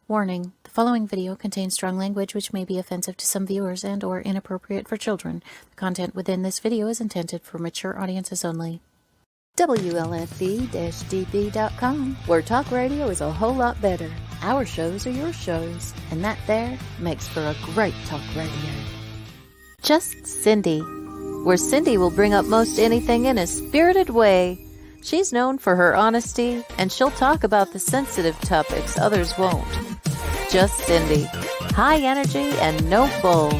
Warning, the following video contains strong language which may be offensive to some viewers and or inappropriate for children. The content within this video is intended for mature audiences only. WLFD-DB.com, where talk radio is a whole lot better. Our shows are your shows, and that there makes for a great talk radio. Just Cindy, where Cindy will bring up most anything in a spirited way. She's known for her honesty, and she'll talk about the sensitive topics others won't. Just Cindy. High energy and no bull.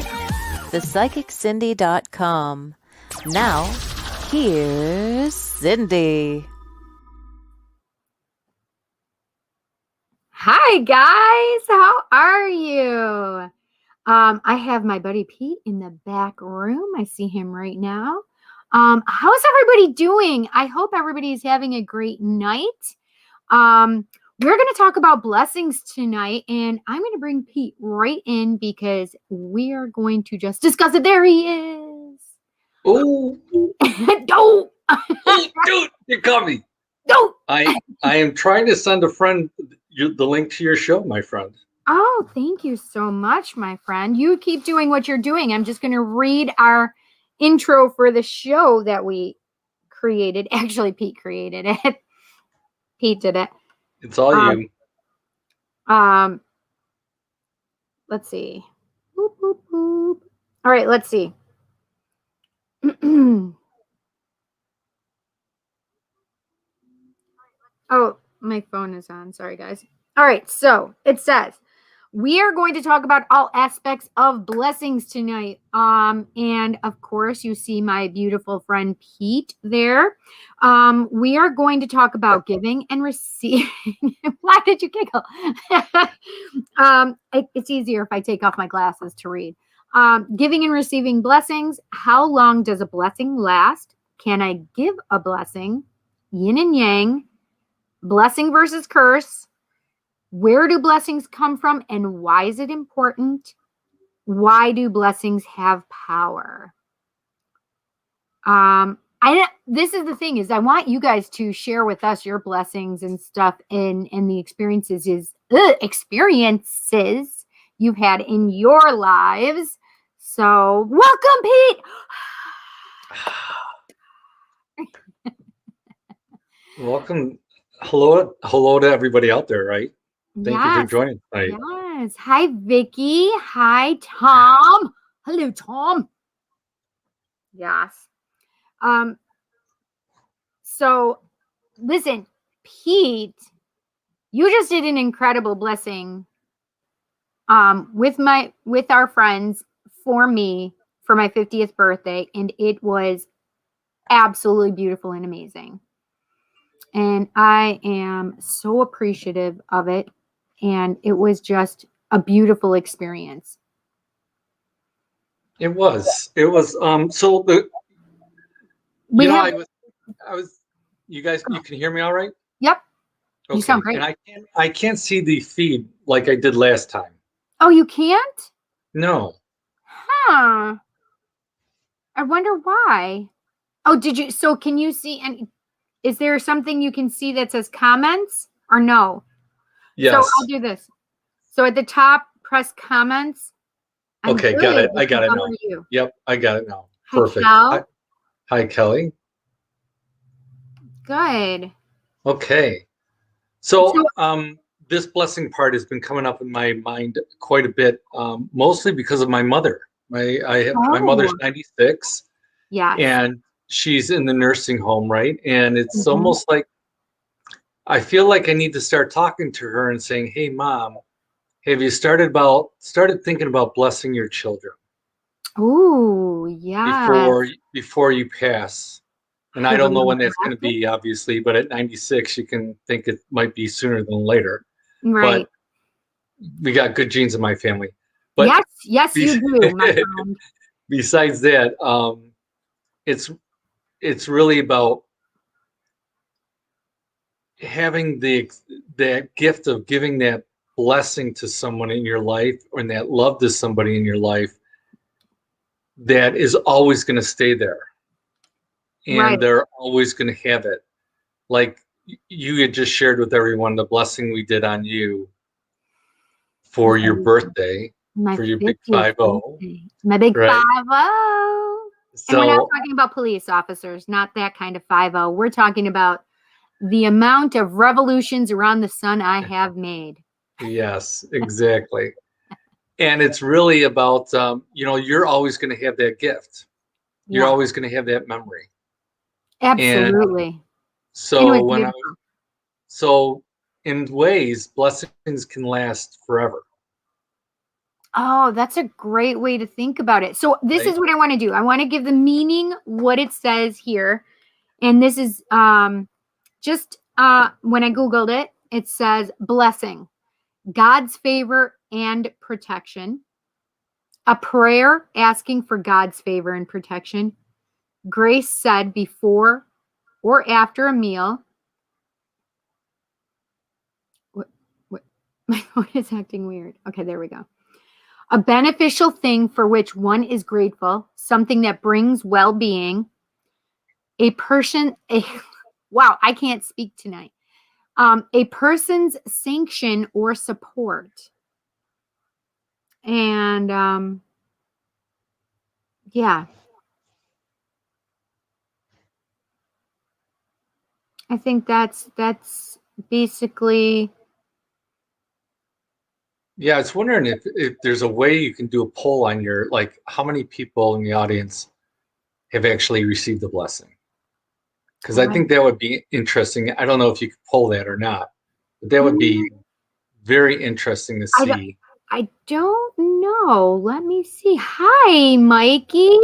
ThePsychicCindy.com. Now, here's Cindy. Hi, guys. How are you? I have my buddy Pete in the back room. I see him right now. How's everybody doing? I hope everybody's having a great night. We're going to talk about blessings tonight, and I'm going to bring Pete right in because we are going to just discuss it. There he is. Oh, Don't. oh, dude, you got me. Don't. I am trying to send a friend the link to your show, my friend. Oh, thank you so much, my friend. You keep doing what you're doing. I'm just going to read our intro for the show that we created. Actually, Pete created it. Pete did it. It's all you. Let's see. Boop, boop, boop. All right, let's see. Oh, my phone is on. Sorry, guys. All right, so it says we are going to talk about all aspects of blessings tonight. And of course, you see my beautiful friend Pete there. We are going to talk about giving and receiving. Why did you giggle? It's easier if I take off my glasses to read. Giving and receiving blessings. How long does a blessing last? Can I give a blessing? Yin and yang. Blessing versus curse. Where do blessings come from and why is it important? Why do blessings have power? This is the thing is I want you guys to share with us your blessings and stuff and the experiences you've had in your lives. So welcome, Pete. Welcome. Hello to everybody out there, right? Thank you for joining tonight. Yes. Hi, Vicky. Hi, Tom. Hello, Tom. Yes. So listen, Pete, you just did an incredible blessing with our friends for me for my 50th birthday, and it was absolutely beautiful and amazing. And I am so appreciative of it. And it was just a beautiful experience. It was. So the. You guys, you can hear me all right? Yep. Okay. You sound great. And I can't see the feed like I did last time. Oh, you can't? No. Huh. I wonder why. Oh, did you? So can you see? And is there something you can see that says comments or no? Yes. So I'll do this. So at the top, press comments. Okay, got it. I got it now. Yep, I got it now. Perfect. Hi, Kelly. Good. Okay. So this blessing part has been coming up in my mind quite a bit, mostly because of my mother. My mother's 96. Yeah. And she's in the nursing home, right? And it's almost like I feel like I need to start talking to her and saying, "Hey, Mom, have you started thinking about blessing your children?" Oh, yeah. Before you pass. And I don't know when that's going to be, obviously, but at 96, you can think it might be sooner than later. Right. But we got good genes in my family. But yes, you do, my friend. Besides that, it's really about having that gift of giving that blessing to someone in your life or that love to somebody in your life that is always going to stay there. And they're always going to have it. Like you had just shared with everyone the blessing we did on you. for your birthday, My for your 50th big 5-0. birthday. My big Right. 5-0. So, And we're not talking about police officers, not that kind of 5-0. We're talking about the amount of revolutions around the sun I have made. yes, exactly. And it's really about, you're always going to have that gift. You're Yeah, always going to have that memory. absolutely. And Anyway, so so in ways, blessings can last forever. Oh, that's a great way to think about it. So this Right? is what I want to do. I want to give the meaning what it says here. And this is just when I Googled it, it says blessing, God's favor and protection, a prayer asking for God's favor and protection, grace said before or after a meal. What my phone is acting weird. Okay, there we go. A beneficial thing for which one is grateful, something that brings well-being, wow, I can't speak tonight. A person's sanction or support. And yeah. I think that's basically. Yeah, I was wondering if there's a way you can do a poll on how many people in the audience have actually received the blessing. Because I think that would be interesting. I don't know if you could poll that or not, but that would be very interesting to see. I don't know. Let me see. Hi, Mikey.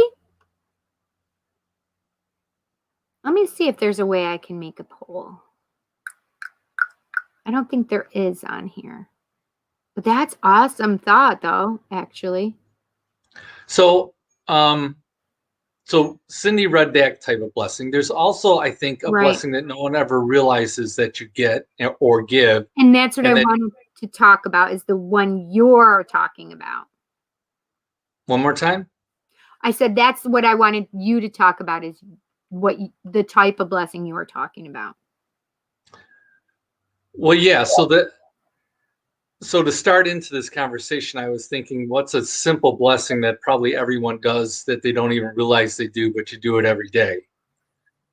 Let me see if there's a way I can make a poll. I don't think there is on here. But that's awesome thought, though, actually. So, so Cindy read that type of blessing. There's also, I think, a blessing that no one ever realizes that you get or give. And that's what I wanted to talk about, is the one you're talking about. One more time? I said that's what I wanted you to talk about, is the type of blessing you were talking about. Well, yeah. So to start into this conversation, I was thinking, what's a simple blessing that probably everyone does that they don't even realize they do, but you do it every day?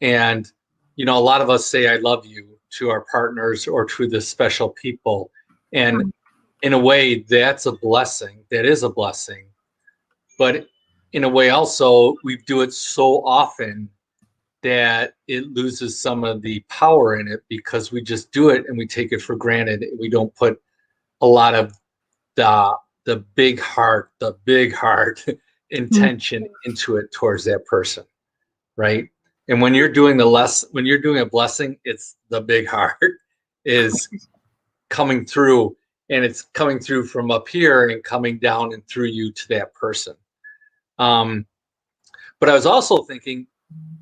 And, a lot of us say, I love you to our partners or to the special people. And in a way, that's a blessing. That is a blessing. But in a way, also, we do it so often that it loses some of the power in it, because we just do it and we take it for granted. We don't put a lot of the big heart intention into it towards that person, right? And when you're doing a blessing, it's the big heart is coming through, and it's coming through from up here and coming down and through you to that person. But I was also thinking,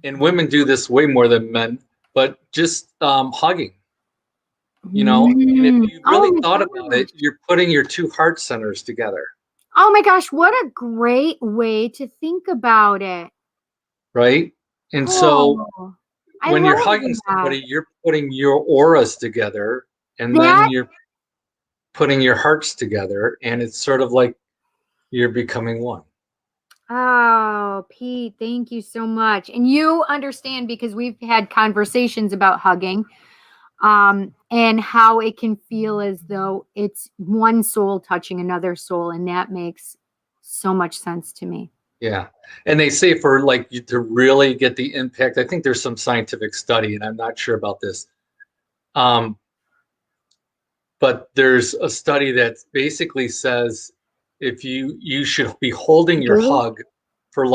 and women do this way more than men, but just hugging. And if you really thought about it, you're putting your two heart centers together. Oh my gosh, what a great way to think about it. Right? And so when you're hugging somebody, you're putting your auras together, and then you're putting your hearts together, and it's sort of like you're becoming one. Oh, Pete, thank you so much. And you understand, because we've had conversations about hugging. And how it can feel as though it's one soul touching another soul. And that makes so much sense to me. Yeah. And they say for you to really get the impact, I think there's some scientific study, and I'm not sure about this. But there's a study that basically says if you should be holding your hug for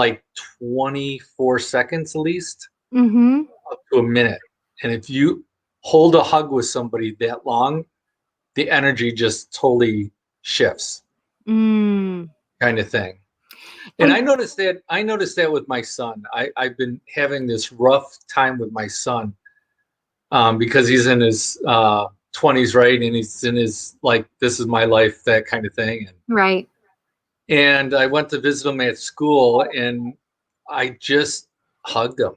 24 seconds at least, up to a minute. And if you hold a hug with somebody that long, the energy just totally shifts, kind of thing. And I noticed that with my son. I've been having this rough time with my son, because he's in his 20s, right? And he's in his this is my life, that kind of thing. Right. And I went to visit him at school, and I just hugged him,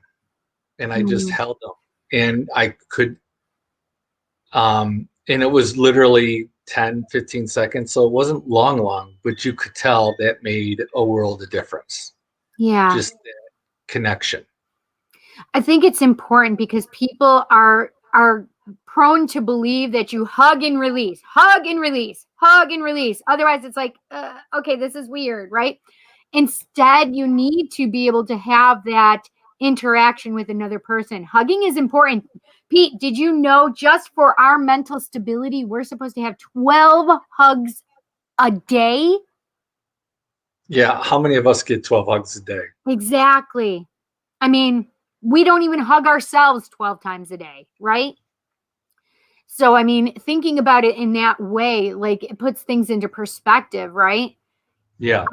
and I just held him, and I could, and it was literally 10, 15 seconds. So it wasn't long, but you could tell that made a world of difference. Yeah. Just that connection. I think it's important because people are prone to believe that you hug and release, hug and release, hug and release. Otherwise, it's like, okay, this is weird, right? Instead, you need to be able to have that interaction with another person. Hugging is important. Pete, did you know just for our mental stability, we're supposed to have 12 hugs a day? Yeah. How many of us get 12 hugs a day? Exactly. I mean, we don't even hug ourselves 12 times a day, right? So, I mean, thinking about it in that way, like it puts things into perspective, right? Yeah.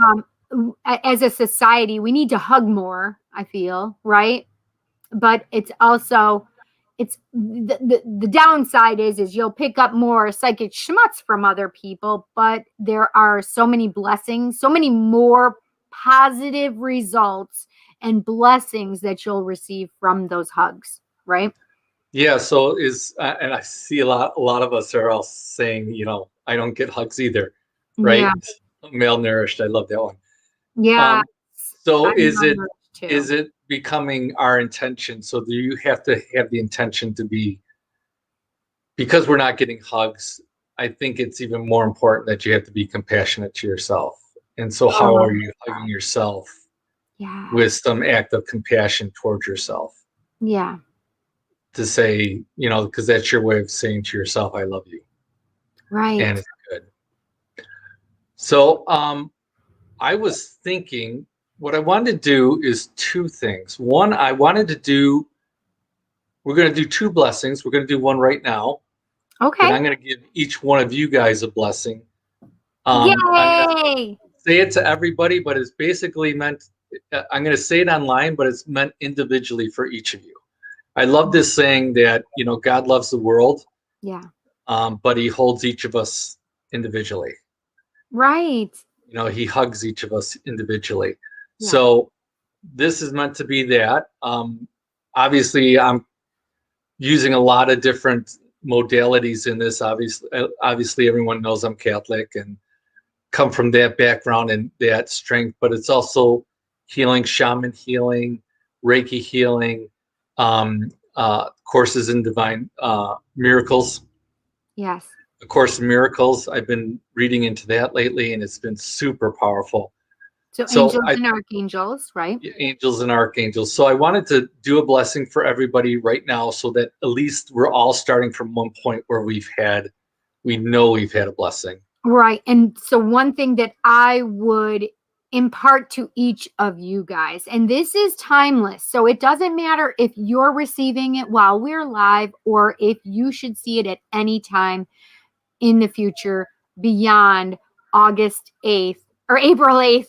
As a society, we need to hug more, I feel, right? But it's also, it's the downside is you'll pick up more psychic schmutz from other people, but there are so many blessings, so many more positive results and blessings that you'll receive from those hugs, right? Yeah. So and I see a lot of us are all saying, I don't get hugs either. Right. Yeah. Malnourished. I love that one. Yeah. So I'm is malnourished too. it becoming our intention? So do you have to have the intention to be, because we're not getting hugs, I think it's even more important that you have to be compassionate to yourself. And so how are you hugging yourself Yeah. with some act of compassion towards yourself Yeah. to say, because that's your way of saying to yourself, I love you. Right. And it's good. So I was thinking what I wanted to do is two things. One, we're going to do two blessings. We're going to do one right now. Okay. And I'm going to give each one of you guys a blessing. I'm going to say it to everybody, but it's basically meant, I'm going to say it online, but it's meant individually for each of you. I love this saying that, God loves the world. Yeah. But he holds each of us individually. Right. He hugs each of us individually. Yeah. So this is meant to be that. Obviously, I'm using a lot of different modalities in this. Obviously, everyone knows I'm Catholic and come from that background and that strength, but it's also healing, shaman healing, Reiki healing, courses in divine miracles. Yes. A Course in Miracles. I've been reading into that lately, and it's been super powerful. So angels and archangels, right? Angels and archangels. So I wanted to do a blessing for everybody right now, so that at least we're all starting from one point where we know we've had a blessing. Right. And so one thing that I would impart to each of you guys, and this is timeless. So it doesn't matter if you're receiving it while we're live or if you should see it at any time in the future beyond August 8th or April 8th.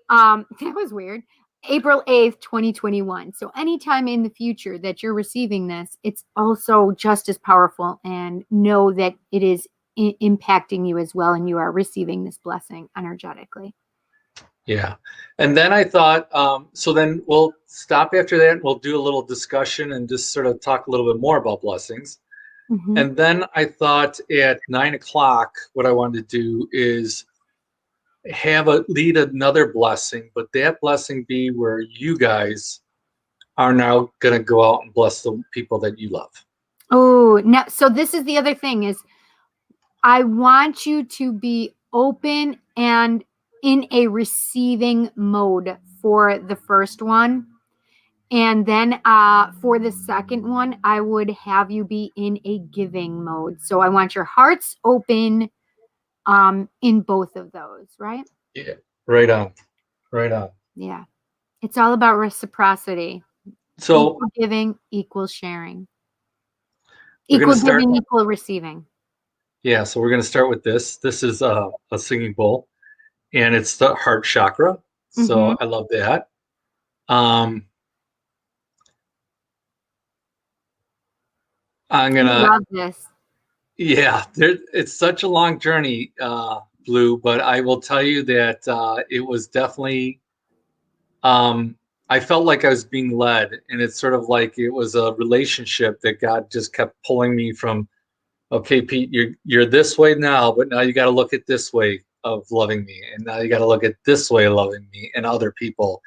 That was weird. April 8th, 2021. So anytime in the future that you're receiving this, it's also just as powerful, and know that it is impacting you as well, and you are receiving this blessing energetically. Yeah. And then I thought, so then we'll stop after that and we'll do a little discussion and just sort of talk a little bit more about blessings. Mm-hmm. And then I thought at 9:00, what I wanted to do is lead another blessing, but that blessing be where you guys are now going to go out and bless the people that you love. Oh, now, so this is the other thing is I want you to be open and in a receiving mode for the first one. And then for the second one, I would have you be in a giving mode. So I want your hearts open in both of those, right? Yeah, right on. Right on. Yeah. It's all about reciprocity. So equal giving, equal sharing. We're Equal gonna start- giving, equal receiving. yeah, so we're going to start with this. This is a singing bowl, and it's the Heart Chakra. So I love that. I'm going to love this. Yeah, it's such a long journey, Blue, but I will tell you that it was definitely, I felt like I was being led, and it's sort of like it was a relationship that God just kept pulling me from okay, Pete, you're this way now, but now you got to look at this way of loving me, and now you got to look at this way of loving me and other people,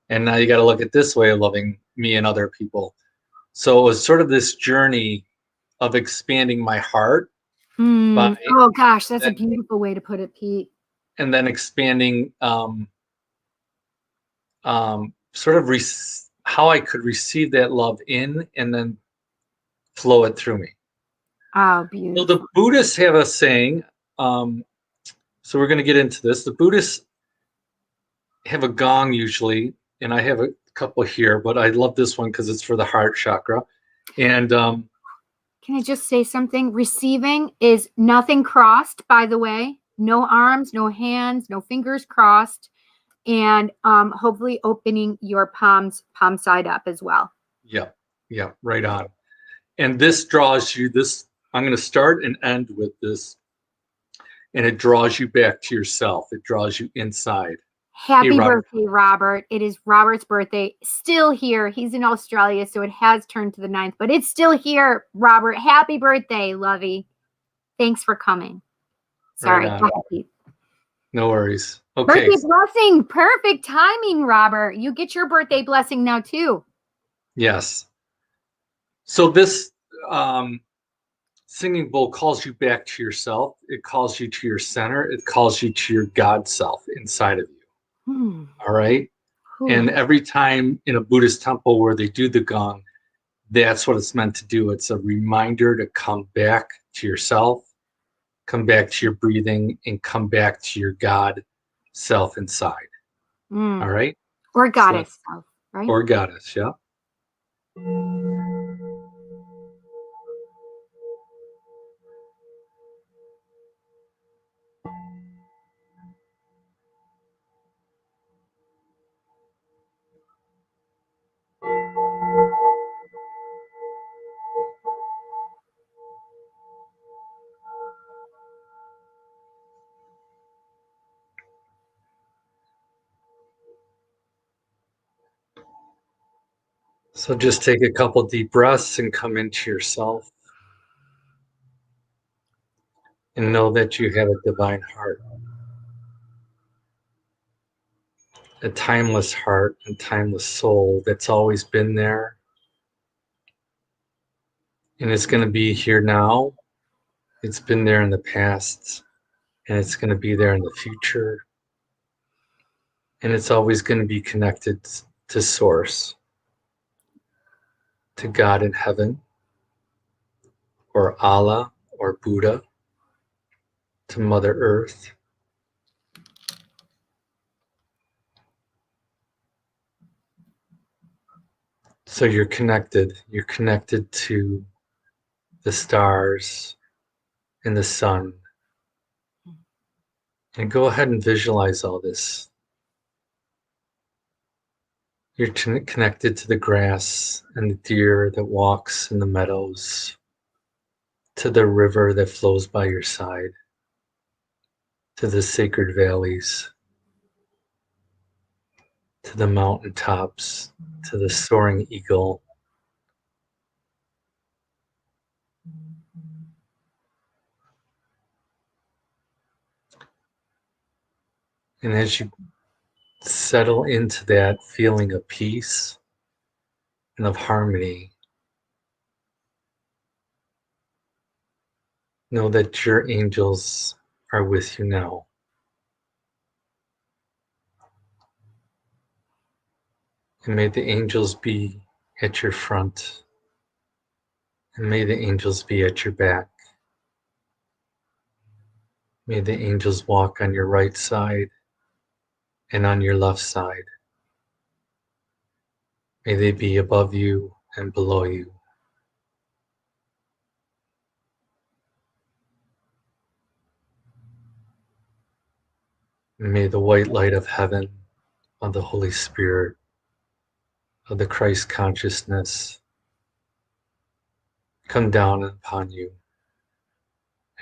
and now you got to look at this way of loving me and other people. So it was sort of this journey of expanding my heart by Oh gosh, that's a then, beautiful way to put it, Pete. and then expanding sort of how I could receive that love in and then flow it through me. Oh, So beautiful. the Buddhists have a saying. So we're going to get into this. The Buddhists have a gong usually, and I have a couple here, but I love this one because it's for the heart chakra. And Can I just say something? Receiving is nothing crossed, by the way. No arms, no hands, no fingers crossed. And hopefully opening your palm side up as well. yeah, right on. And this draws you, I'm going to start and end with this, and it draws you back to yourself. It draws you inside. Happy Robert. birthday, Robert. It is Robert's birthday. Still here. He's in Australia, so it has turned to the 9th, but it's still here, Robert. Happy birthday, Lovey. Thanks for coming. Sorry. Right on. No worries. Okay. Birthday blessing. Perfect timing, Robert. You get your birthday blessing now, too. Yes. So this singing bowl calls you back to yourself. It calls you to your center. It calls you to your God self inside of you. All right. And every time in a Buddhist temple where they do the gong, that's what it's meant to do. It's a reminder to come back to yourself, come back to your breathing, and come back to your God self inside. All right. Or goddess self, right? Or goddess, yeah. So just take a couple deep breaths and come into yourself. And know that you have a divine heart. A timeless heart and timeless soul that's always been there. And it's going to be here now. It's been there in the past. And it's going to be there in the future. And it's always going to be connected to Source, to God in heaven, or Allah, or Buddha, to Mother Earth. So you're connected. You're connected to the stars and the sun. And go ahead and visualize all this. You're connected to the grass and the deer that walks in the meadows, to the river that flows by your side, to the sacred valleys, to the mountaintops, to the soaring eagle. And as you settle into that feeling of peace and of harmony, know that your angels are with you now. And may the angels be at your front, and may the angels be at your back. May the angels walk on your right side and on your left side. May they be above you and below you. And may the white light of heaven, of the Holy Spirit, of the Christ consciousness come down upon you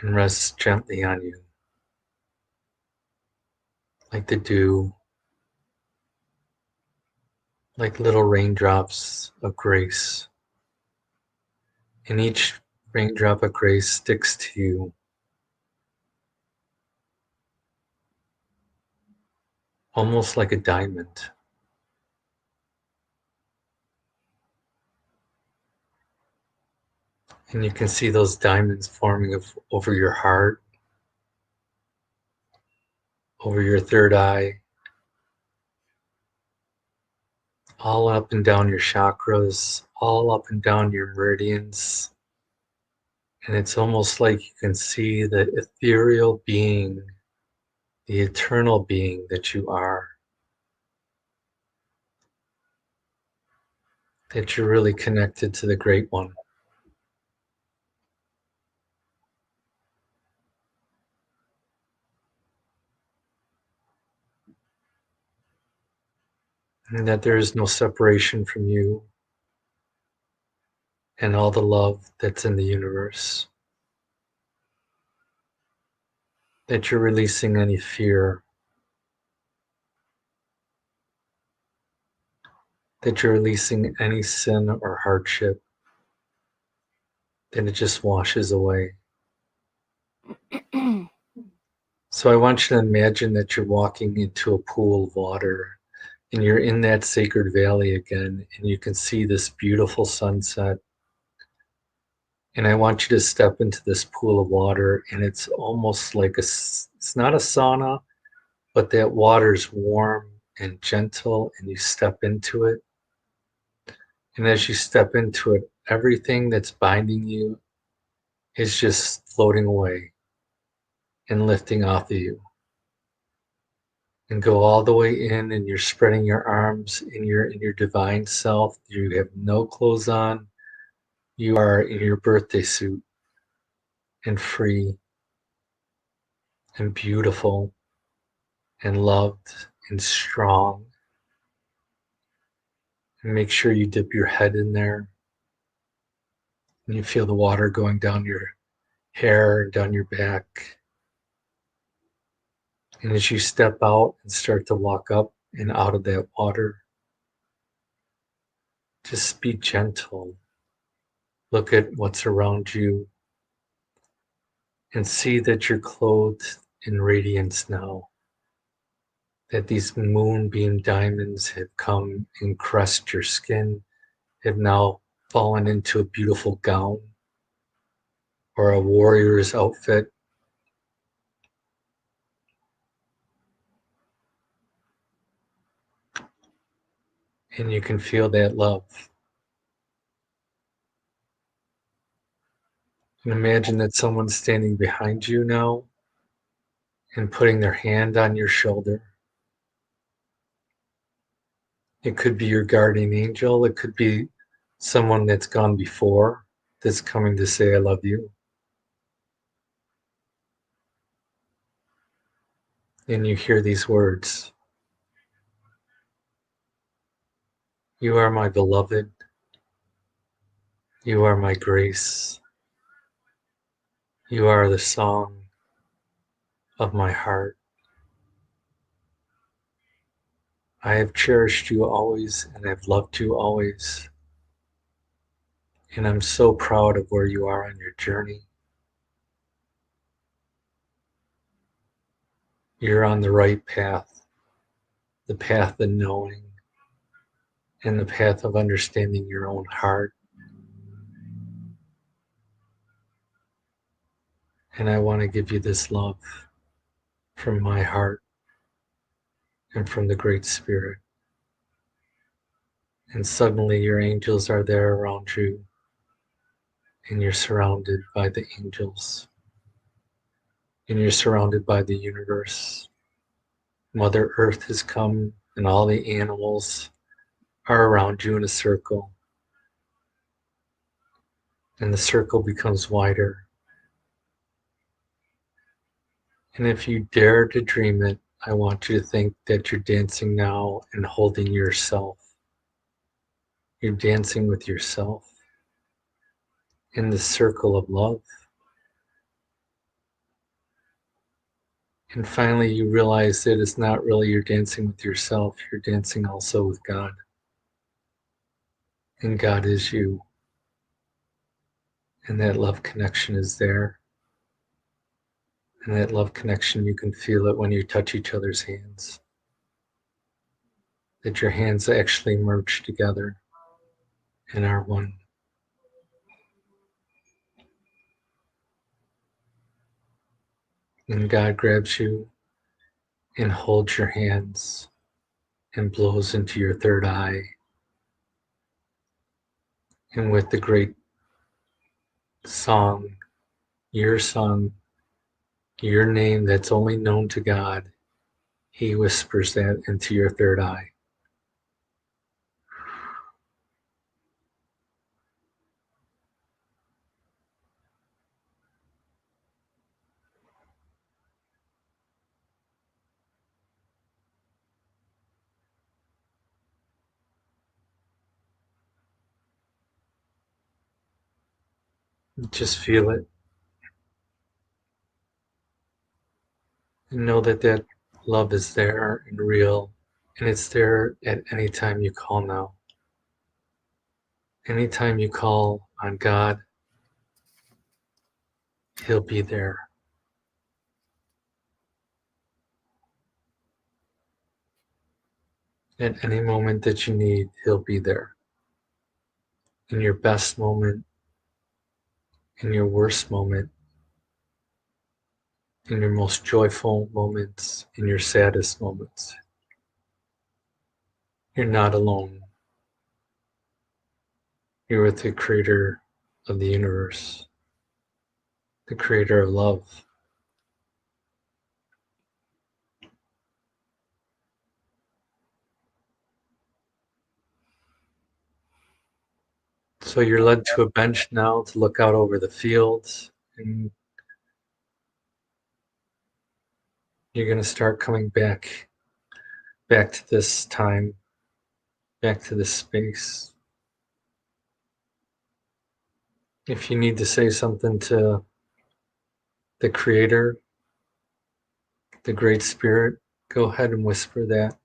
and rest gently on you, like the dew, like little raindrops of grace. And each raindrop of grace sticks to you. Almost like a diamond. And you can see those diamonds forming over your heart, over your third eye, all up and down your chakras, all up and down your meridians. And it's almost like you can see the ethereal being, the eternal being that you are, that you're really connected to the Great One. And that there is no separation from you and all the love that's in the universe. That you're releasing any fear, that you're releasing any sin or hardship, then it just washes away. So I want you to imagine that you're walking into a pool of water and you're in that sacred valley again, and you can see this beautiful sunset. And I want you to step into this pool of water, and it's almost like it's not a sauna, but that water's warm and gentle, and you step into it. And as you step into it, everything that's binding you is just floating away and lifting off of you. And go all the way in, and you're spreading your arms in your divine self. You have no clothes on. You are in your birthday suit and free and beautiful and loved and strong. And make sure you dip your head in there. And you feel the water going down your hair and down your back. And as you step out and start to walk up and out of that water, just be gentle. Look at what's around you and see that you're clothed in radiance now. That these moonbeam diamonds have come and caressed your skin, have now fallen into a beautiful gown or a warrior's outfit. And you can feel that love. And imagine that someone's standing behind you now and putting their hand on your shoulder. It could be your guardian angel. It could be someone that's gone before that's coming to say, I love you. And you hear these words. You are my beloved. You are my grace. You are the song of my heart. I have cherished you always, and I've loved you always. And I'm so proud of where you are on your journey. You're on the right path, the path of knowing, and the path of understanding your own heart. And I want to give you this love from my heart and from the Great Spirit. And suddenly your angels are there around you, and you're surrounded by the angels. And you're surrounded by the universe. Mother Earth has come, and all the animals are around you in a circle. And the circle becomes wider. And if you dare to dream it, I want you to think that you're dancing now and holding yourself. You're dancing with yourself in the circle of love. And finally, you realize that it's not really you're dancing with yourself, you're dancing also with God. And God is you. And that love connection is there. And that love connection, you can feel it when you touch each other's hands. That your hands actually merge together and are one. And God grabs you and holds your hands and blows into your third eye. And with the great song, your name that's only known to God, He whispers that into your third eye. Just feel it. And know that that love is there and real. And it's there at any time you call now. Anytime you call on God, He'll be there. At any moment that you need, He'll be there. In your best moment, in your worst moment, in your most joyful moments, in your saddest moments. You're not alone. You're with the creator of the universe, the creator of love. So you're led to a bench now to look out over the fields, and you're going to start coming back to this time, back to this space. If you need to say something to the creator, the great spirit, go ahead and whisper that.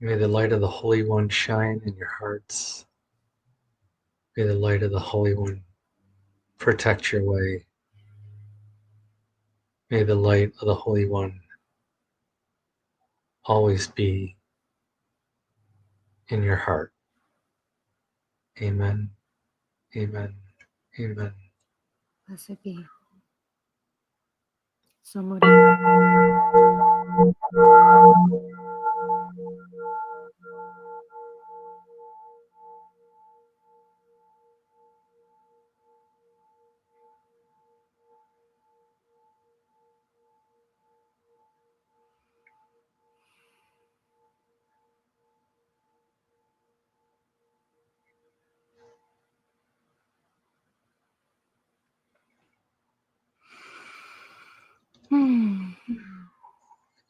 May the light of the Holy One shine in your hearts. May the light of the Holy One protect your way. May the light of the Holy One always be in your heart. Amen. Amen. Amen. Blessed be. So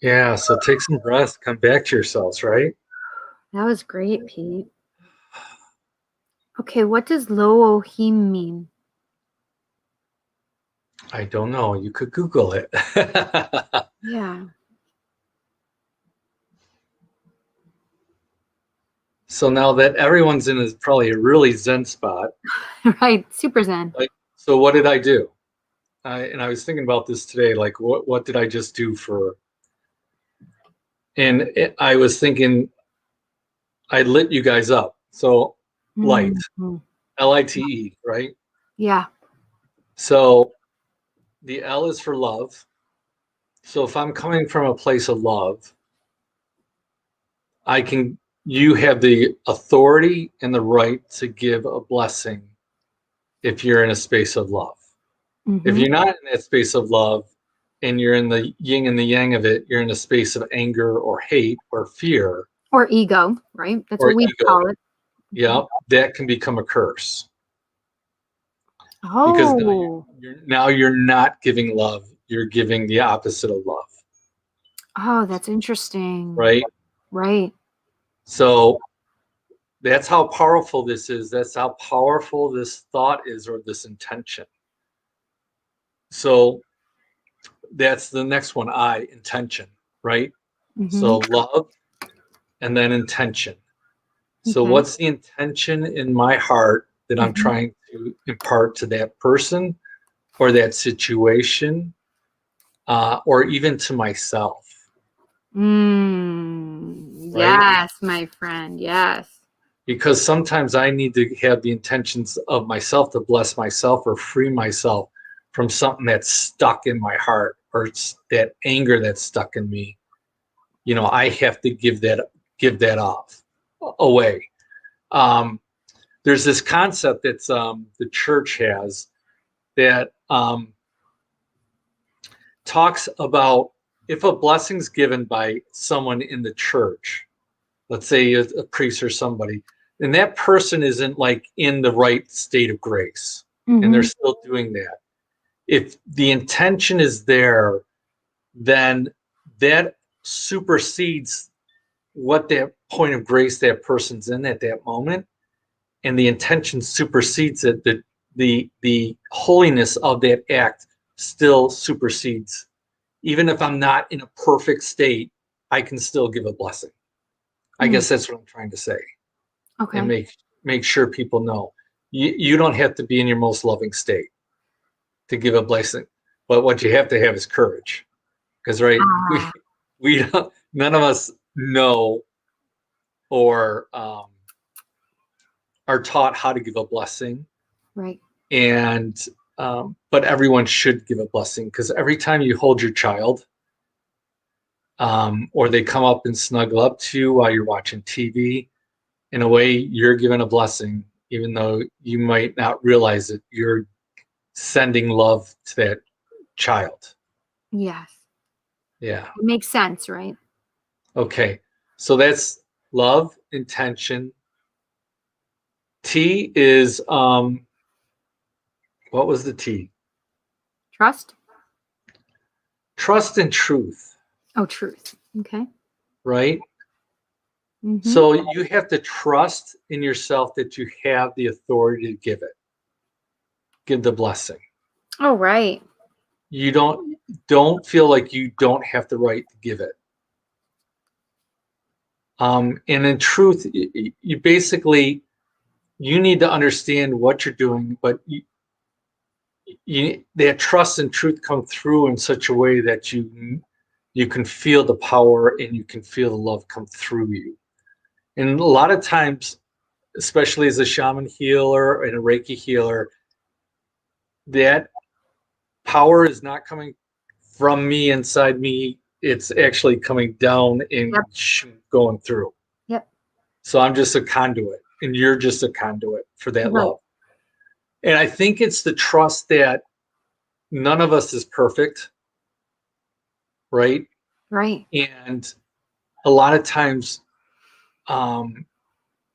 Yeah, so take some breath, come back to yourselves, right? That was great, Pete. Okay, what does Lo-ohim mean? I don't know. You could Google it. Yeah. So now that everyone's in probably a really Zen spot. Right, super Zen. So what did I do? And I was thinking about this today, like what did I just do for? And I was thinking, I lit you guys up. So light, L-I-T-E, right? Yeah. So the L is for love. So if I'm coming from a place of love, you have the authority and the right to give a blessing if you're in a space of love. If you're not in that space of love and you're in the yin and the yang of it, you're in a space of anger or hate or fear. Or ego, right? That's or what we ego. call it. Yeah, that can become a curse. Oh. Because now you're not giving love. You're giving the opposite of love. Oh, that's interesting. Right? Right. So that's how powerful this is. That's how powerful this thought is, or this intention. So that's the next one, intention, right? So love and then intention. So Okay. what's the intention in my heart that I'm trying to impart to that person or that situation, or even to myself? Right? Yes, my friend. Yes. Because sometimes I need to have the intentions of myself to bless myself or free myself from something that's stuck in my heart, or it's that anger that's stuck in me. You know, I have to give that off away. There's this concept that's the church has that talks about if a blessing's given by someone in the church, let's say a priest or somebody, and that person isn't like in the right state of grace, and they're still doing that. If the intention is there, then that supersedes what that point of grace that person's in at that moment, and the intention supersedes it. The holiness of that act still supersedes. Even if I'm not in a perfect state, I can still give a blessing. I guess that's what I'm trying to say. Okay. And make sure people know you don't have to be in your most loving state to give a blessing, but what you have to have is courage, because we don't, none of us know or are taught how to give a blessing, Right. and but everyone should give a blessing, because every time you hold your child, or they come up and snuggle up to you while you're watching TV, in a way, you're given a blessing, even though you might not realize it. You're sending love to that child. Yes. Yeah. It makes sense, right? Okay. So that's love, intention. T is what was the T? Trust. Trust and truth, Oh, truth. Okay. right? So you have to trust in yourself that you have the authority to give the blessing. Oh, right. You don't feel like you don't have the right to give it. And in truth, you basically, you need to understand what you're doing, but that trust and truth come through in such a way that you can feel the power and you can feel the love come through you. And a lot of times, especially as a shaman healer and a Reiki healer, that power is not coming from me inside me. It's actually coming down and going through. Yep. So I'm just a conduit, and you're just a conduit for that love. And I think it's the trust that none of us is perfect, right? Right. And a lot of times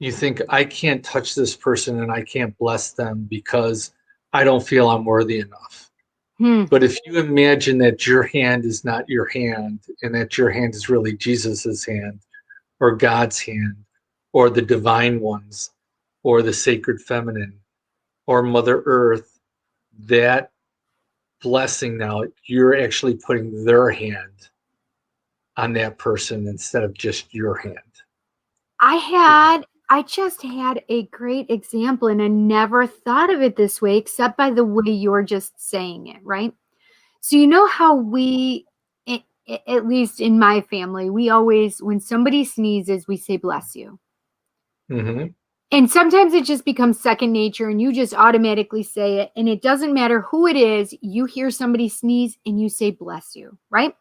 you think, I can't touch this person and I can't bless them because I don't feel I'm worthy enough. But if you imagine that your hand is not your hand, and that your hand is really Jesus's hand, or God's hand, or the divine ones, or the sacred feminine, or Mother Earth, that blessing, now you're actually putting their hand on that person instead of just your hand. I just had a great example, and I never thought of it this way, except by the way you're just saying it, right? So you know how we, at least in my family, we always, when somebody sneezes, we say, bless you. And sometimes it just becomes second nature, and you just automatically say it, and it doesn't matter who it is. You hear somebody sneeze and you say, bless you, right?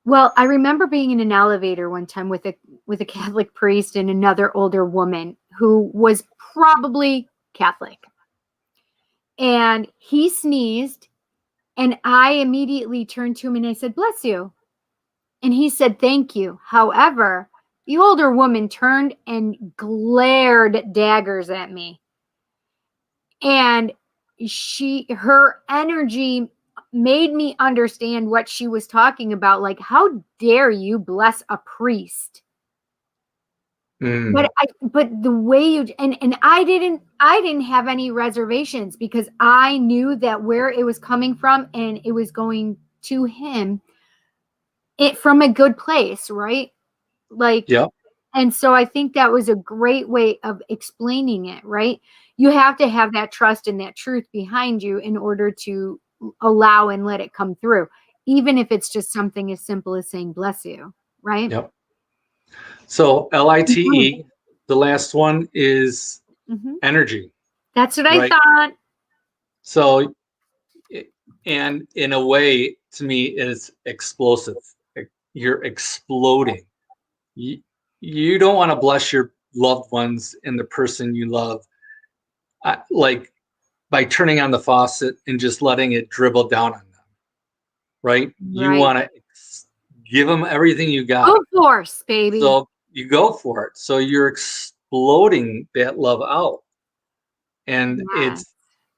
Well, I remember being in an elevator one time with a Catholic priest and another older woman who was probably Catholic. And he sneezed, and I immediately turned to him and I said, bless you. And he said, thank you. However, the older woman turned and glared daggers at me. And her energy made me understand what she was talking about. Like, how dare you bless a priest? But the way you and I didn't have any reservations because I knew that where it was coming from and it was going to him it from a good place, right? Like, Yep. and so I think that was a great way of explaining it, right? You have to have that trust and that truth behind you in order to allow and let it come through, even if it's just something as simple as saying bless you, right? Yep. So LITE, the last one is energy. That's what I right? thought. So, and in a way, to me, it's explosive. You're exploding. You don't want to bless your loved ones and the person you love, like by turning on the faucet and just letting it dribble down on them, right? You want to give them everything you got. Full force, baby. So you go for it. So you're exploding that love out, and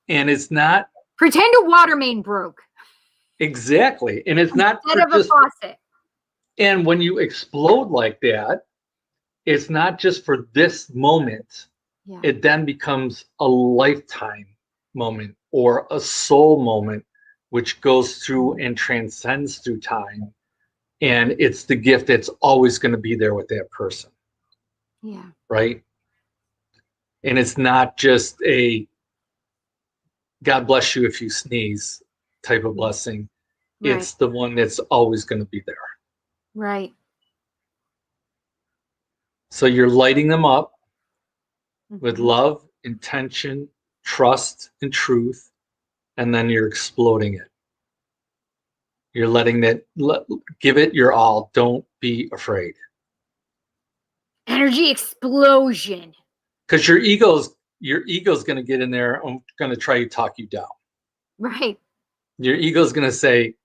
it's not pretend a water main broke. Exactly, and it's not instead of a faucet. And when you explode like that, it's not just for this moment. Yeah. It then becomes a lifetime moment or a soul moment, which goes through and transcends through time. And it's the gift that's always going to be there with that person. Yeah. Right. And it's not just a God bless you if you sneeze type of blessing. Right. It's the one that's always going to be there. Right. So you're lighting them up with love, intention, trust, and truth, and then you're exploding it. You're letting that, give it your all. Don't be afraid. Energy explosion. Because your ego's going to get in there and going to try to talk you down. Right. Your ego's going to say,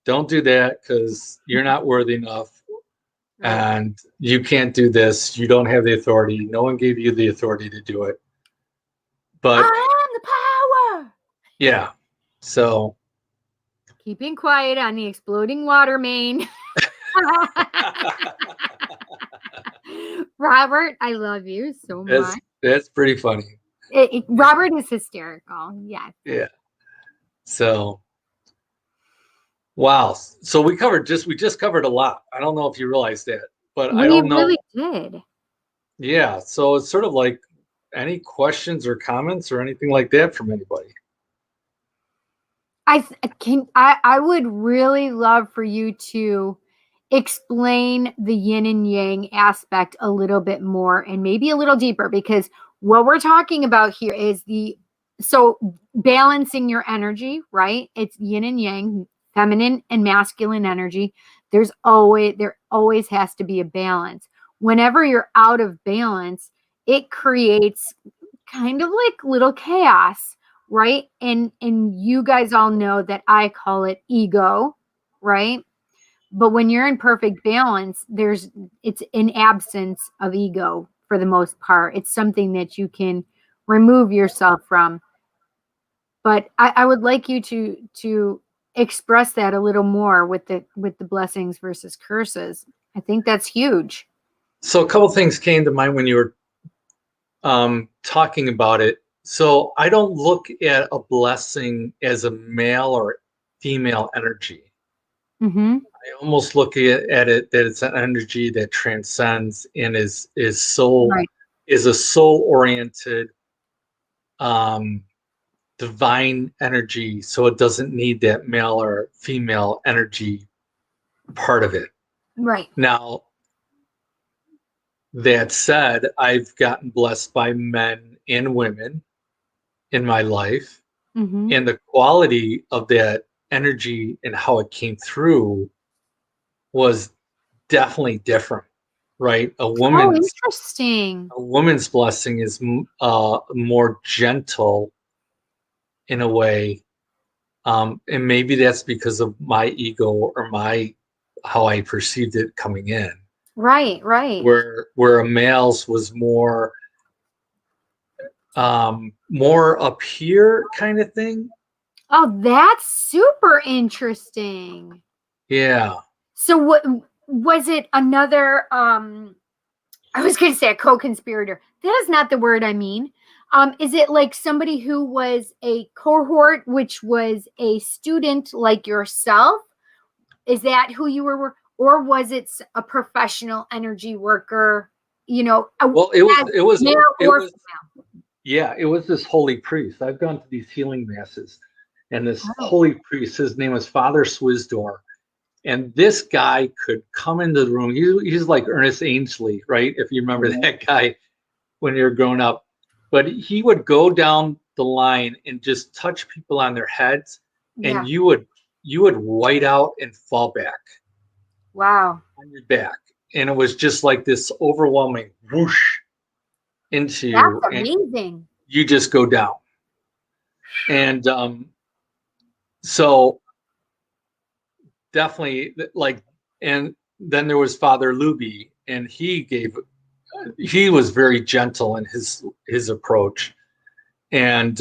don't do that because you're not worthy enough. Right. And you can't do this. You don't have the authority. No one gave you the authority to do it. But I am the power. Yeah. So keeping quiet on the exploding water main. Robert, I love you so much. That's pretty funny. Robert is hysterical. Yeah. Yeah. So wow. So we just covered a lot. I don't know if you realize that, but I don't know. We really did. Yeah. So it's sort of like any questions or comments or anything like that from anybody. I would really love for you to explain the yin and yang aspect a little bit more and maybe a little deeper, because what we're talking about here is so balancing your energy, right? It's yin and yang, feminine and masculine energy. There always has to be a balance. Whenever you're out of balance, it creates kind of like little chaos, right? And you guys all know that I call it ego, right? But when you're in perfect balance, it's an absence of ego for the most part. It's something that you can remove yourself from. But I would like you to express that a little more with the blessings versus curses. I think that's huge. So a couple things came to mind when you were talking about it. So I don't look at a blessing as a male or female energy. I almost look at it that it's an energy that transcends and is a soul oriented divine energy. So it doesn't need that male or female energy part of it. Right. Now, that said, I've gotten blessed by men and women in my life, and the quality of that energy and how it came through was definitely different, right? Interesting. A woman's blessing is more gentle in a way, and maybe that's because of my ego or how I perceived it coming in. Right. Where a male's was more up here kind of thing. Oh, that's super interesting. Yeah. So what was it? Another I was going to say a co-conspirator. That is not the word I mean. Is it like somebody who was a cohort, which was a student like yourself? Is that who you were? Or was it a professional energy worker? You know, Well, it was male it or was yeah, it was this holy priest. I've gone to these healing masses, and this female? holy priest, his name was Father Swizdor, and this guy could come into the room. He's like Ernest Ainsley, right? If you remember that guy when you were growing up, but he would go down the line and just touch people on their heads, Yeah. and you would white out and fall back Wow. on your back, and it was just like this overwhelming whoosh into you, That's and amazing. you just go down. And so definitely like, and then there was Father Luby, and he was very gentle in his approach, and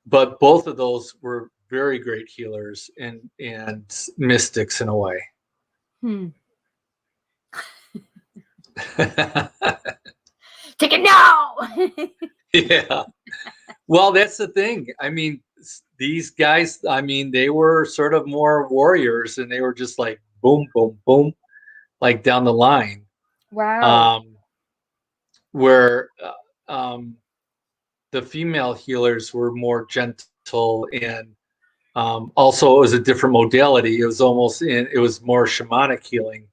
but both of those were very great healers and mystics in a way. Take it now. Yeah. Well, that's the thing. I mean, these guys, I mean, they were sort of more warriors, and they were just like boom, boom, boom, like down the line. Wow. Where the female healers were more gentle, and also it was a different modality. It was it was more shamanic healing,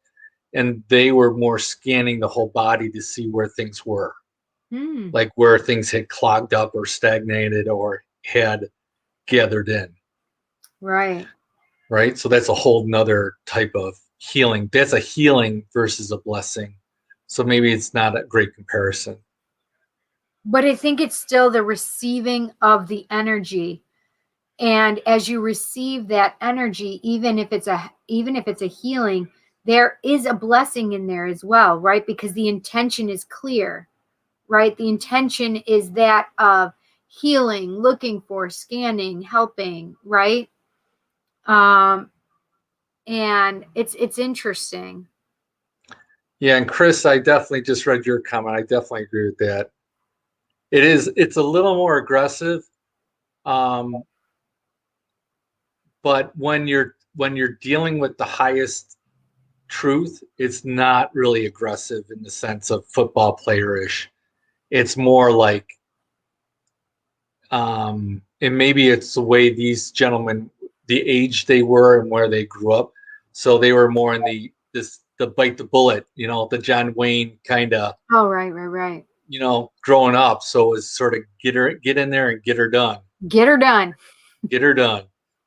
and they were more scanning the whole body to see where things were. Like where things had clogged up or stagnated or had gathered in. Right. Right. So that's a whole nother type of healing. That's a healing versus a blessing. So maybe it's not a great comparison. But I think it's still the receiving of the energy. And as you receive that energy, even if it's a healing, there is a blessing in there as well, right? Because the intention is clear. Right? The intention is that of healing, looking for, scanning, helping, right? And it's interesting. Yeah, and Chris, I definitely just read your comment. I definitely agree with that. It's a little more aggressive. But when you're dealing with the highest truth, it's not really aggressive in the sense of football player-ish. It's more like and maybe it's the way these gentlemen, the age they were and where they grew up, so they were more in the bite the bullet, the John Wayne kind of, Oh, right. growing up. So it was sort of get in there and get her done. Get her done.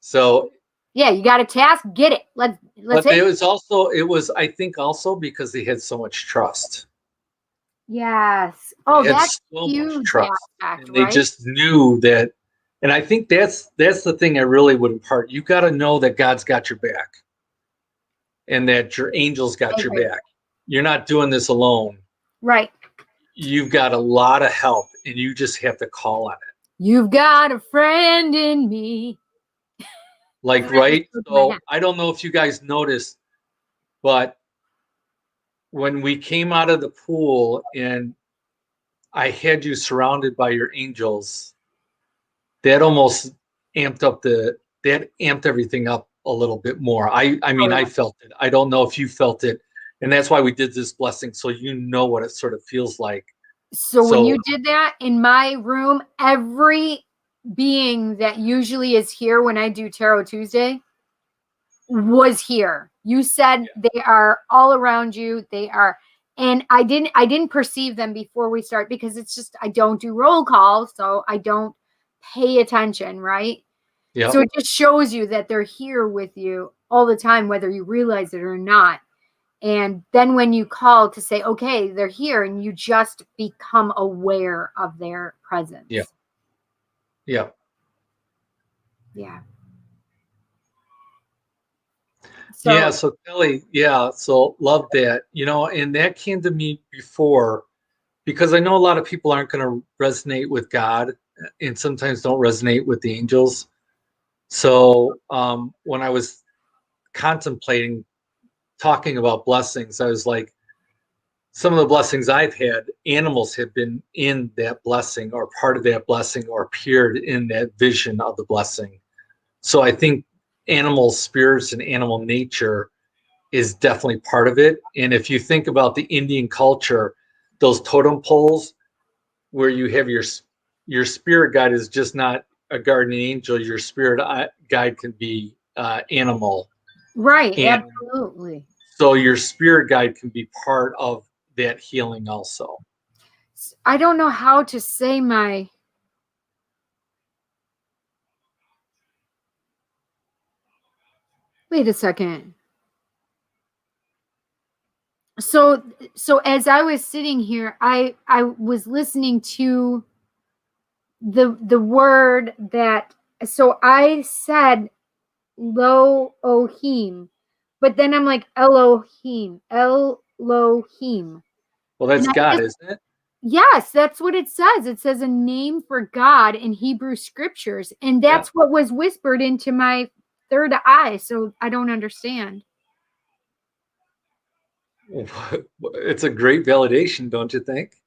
So yeah, you got a task, get it. Let's but it was I think also because they had so much trust. Yes. Oh, that's so huge much trust, aspect, and they right? just knew that. And I think that's the thing I really would impart. You got to know that God's got your back, and that your angels got your back. You're not doing this alone. Right. You've got a lot of help, and you just have to call on it. You've got a friend in me. Like, right? So I don't know if you guys noticed, but when we came out of the pool and I had you surrounded by your angels, that almost amped everything up a little bit more. I mean, I felt it. I don't know if you felt it. And that's why we did this blessing, so you know what it sort of feels like. So when you did that in my room, every being that usually is here when I do Tarot Tuesday was here. You said they are all around you. They are, and I didn't perceive them before we start, because it's just, I don't do roll calls, so I don't pay attention, right? Yeah. So it just shows you that they're here with you all the time, whether you realize it or not. And then when you call to say, okay, they're here, and you just become aware of their presence. Yeah. Yeah. Yeah. So Kelly, so love that. And that came to me before, because I know a lot of people aren't going to resonate with God, and sometimes don't resonate with the angels. So when I was contemplating talking about blessings, I was like, some of the blessings I've had, animals have been in that blessing or part of that blessing or appeared in that vision of the blessing. So I think animal spirits and animal nature is definitely part of it. And if you think about the Indian culture, those totem poles where you have your spirit guide is just not a guardian angel. Your spirit guide can be animal. Right. And Absolutely. so your spirit guide can be part of that healing also. I don't know how to say my. Wait a second. So as I was sitting here, I was listening to the word that, so I said Lo-ohim, but then I'm like Elohim. Well, that's And God, isn't it? Yes, that's what it says. It says a name for God in Hebrew scriptures. And that's what was whispered into my third eye. So I don't understand. It's a great validation, don't you think?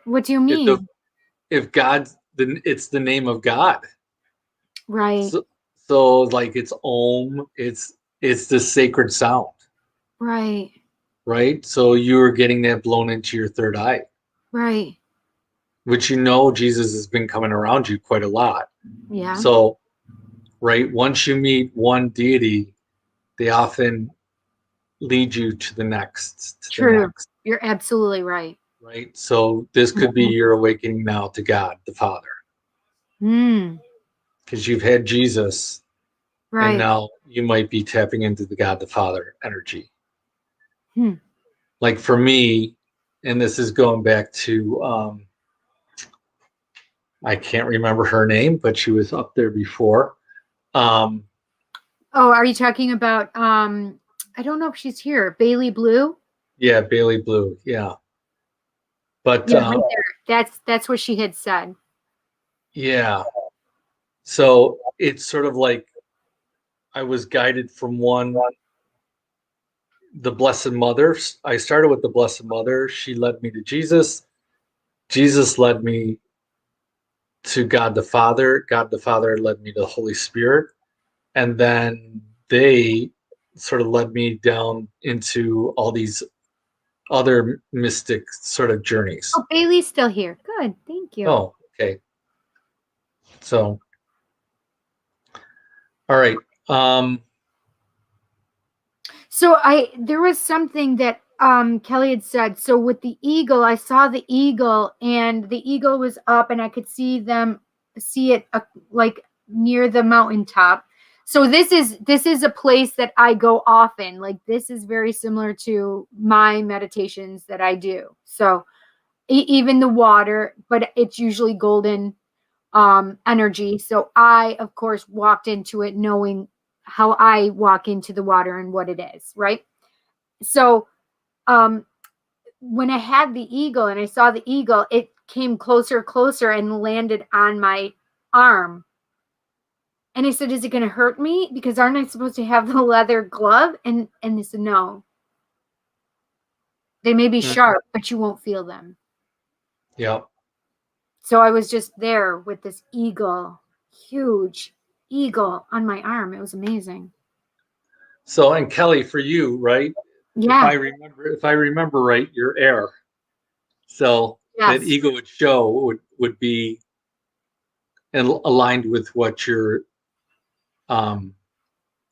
What do you mean? If God, then it's the name of God. Right. So like it's Om, it's the sacred sound. Right. Right? So you are getting that blown into your third eye. Right. Which Jesus has been coming around you quite a lot. Yeah. So, right, once you meet one deity, they often lead you to the next. True. You're absolutely right. Right? So this could be your awakening now to God, the Father. Because you've had Jesus, right. And now you might be tapping into the God, the Father energy. Like for me, and this is going back to, I can't remember her name, but she was up there before. Oh, are you talking about, I don't know if she's here, Bailey Blue? Yeah, Bailey Blue. Yeah. But yeah, right there. That's what she had said. Yeah. So it's sort of like I was guided from the Blessed Mother. I started with the Blessed Mother. She led me to Jesus. Jesus led me to God the Father. God the Father led me to the Holy Spirit. And then they sort of led me down into all these other mystic sort of journeys. Oh, Bailey's still here. Good. Thank you. Oh, okay. So, all right. So there was something that Kelly had said. So with the eagle, I saw the eagle, and the eagle was up, and I could see it like near the mountaintop. So this is a place that I go often. Like this is very similar to my meditations that I do. So even the water, but it's usually golden energy. So I, of course, walked into it knowing how I walk into the water and what it is, right? So when I had the eagle and I saw the eagle, it came closer and landed on my arm. And I said, is it going to hurt me? Because aren't I supposed to have the leather glove? And they said, no. They may be sharp, but you won't feel them. Yeah. So I was just there with this eagle, huge eagle on my arm. It was amazing. So, and Kelly, for you, right? Yeah. If I remember right, you're air. So yes. that ego would show would be aligned with what your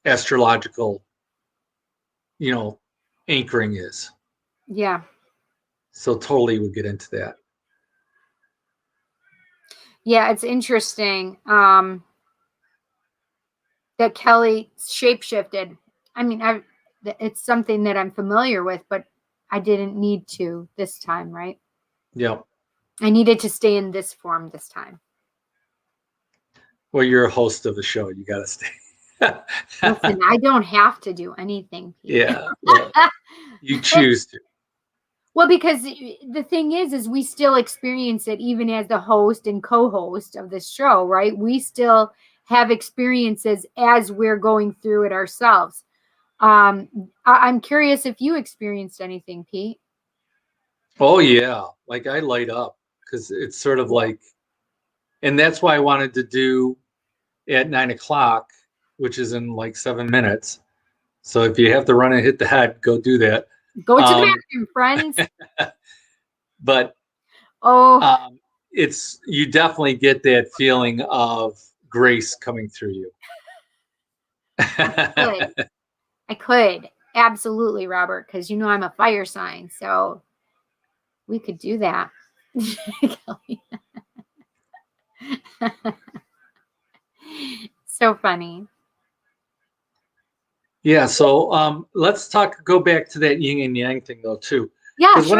astrological, anchoring is. Yeah. So totally would get into that. Yeah, it's interesting that Kelly shapeshifted. I mean, it's something that I'm familiar with, but I didn't need to this time, right? Yeah. I needed to stay in this form this time. Well, you're a host of the show. You got to stay. Listen, I don't have to do anything. Yeah. Well, you choose to. Well, because the thing is we still experience it even as the host and co-host of this show, right? We still have experiences as we're going through it ourselves. I'm curious if you experienced anything, Pete. Oh yeah, like I light up because it's sort of like, and that's why I wanted to do at 9:00, which is in like 7 minutes. So if you have to run and hit the head, go do that. Go to the Um, bathroom, friends. but Oh, it's, you definitely get that feeling of grace coming through you. good. I could. Absolutely, Robert, because you know I'm a fire sign, so we could do that. So funny. Yeah, so let's go back to that yin and yang thing though too. Yeah, Because sure.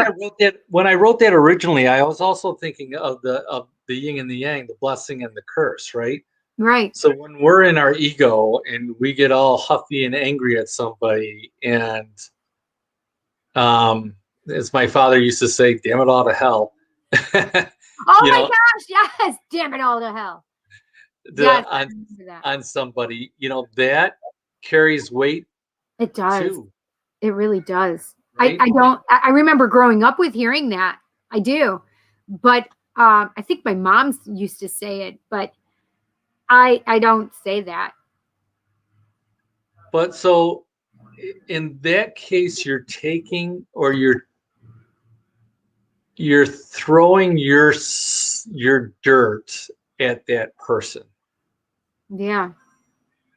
when I wrote that originally, I was also thinking of the yin and the yang, the blessing and the curse, right? Right. So when we're in our ego and we get all huffy and angry at somebody, and as my father used to say, "Damn it all to hell," Oh you my know, gosh, yes. Damn it all to hell. the Yes, I remember that. on somebody, that carries weight It does. too, It really does. right? I remember growing up with hearing that. I do. But I think my mom used to say it, but I don't say that. But so in that case, you're taking, or you're throwing your dirt at that person, Yeah.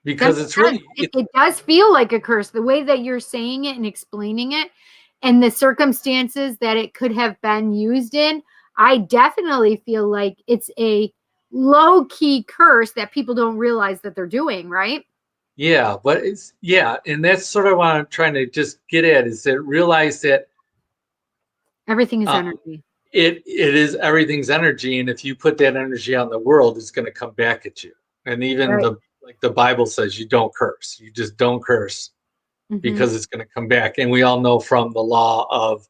because That it's makes really sense. It does feel like a curse, the way that you're saying it and explaining it and the circumstances that it could have been used in. I definitely feel like it's a low key curse that people don't realize that they're doing, right? yeah, but and that's sort of what I'm trying to just get at, is that realize that Everything is um, energy. it is everything's energy, and if you put that energy on the world, it's going to come back at you. And even Right. the Bible says, you don't curse, you just don't curse, Mhm. because it's going to come back. And we all know from the law of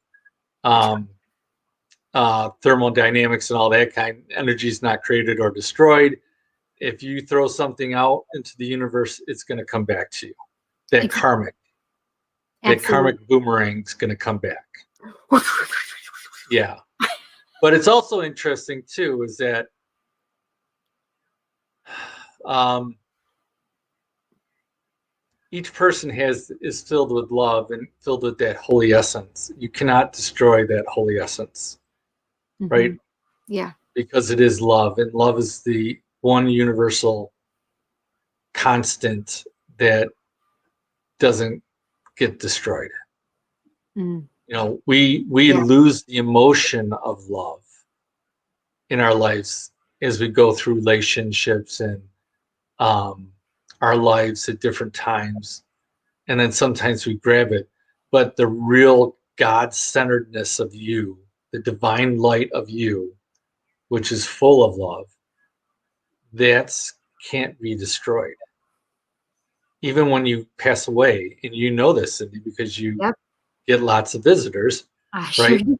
thermodynamics and all that kind, energy is not created or destroyed. If you throw something out into the universe, it's going to come back to you. That Exactly. karmic boomerang is going to come back. Yeah. But it's also interesting too, is that each person is filled with love and filled with that holy essence. You cannot destroy that holy essence, right? Yeah. Because it is love, and love is the one universal constant that doesn't get destroyed. Mm. We Yeah. lose the emotion of love in our lives as we go through relationships and our lives at different times, and then sometimes we grab it. But the real God-centeredness of you, the divine light of you, which is full of love, that's can't be destroyed. Even when you pass away, and you know this, Cindy, because you Yep. get lots of visitors, I sure right? do.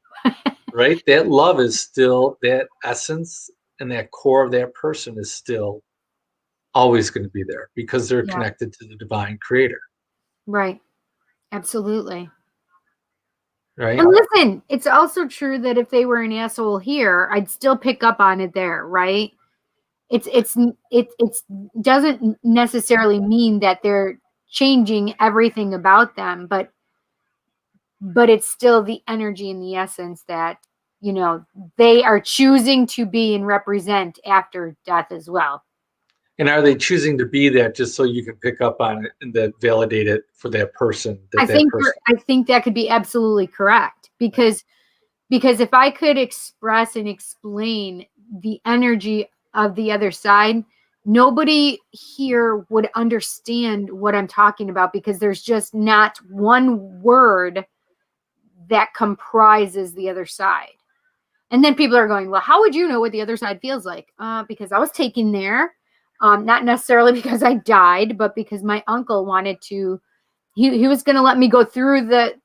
Right? That love is still, that essence and that core of that person is still always going to be there, because they're Yeah. connected to the divine creator. Right. Absolutely. Right? And listen, it's also true that if they were an asshole here, I'd still pick up on it there, right? It's doesn't necessarily mean that they're changing everything about them, but it's still the energy and the essence that they are choosing to be and represent after death as well. And are they choosing to be that just so you can pick up on it and that validate it for that person? I think that could be absolutely correct, because if I could express and explain the energy of the other side, nobody here would understand what I'm talking about, because there's just not one word that comprises the other side. And then people are going, well, how would you know what the other side feels like? Because I was taken there, not necessarily because I died, but because my uncle wanted to. He was going to let me go through that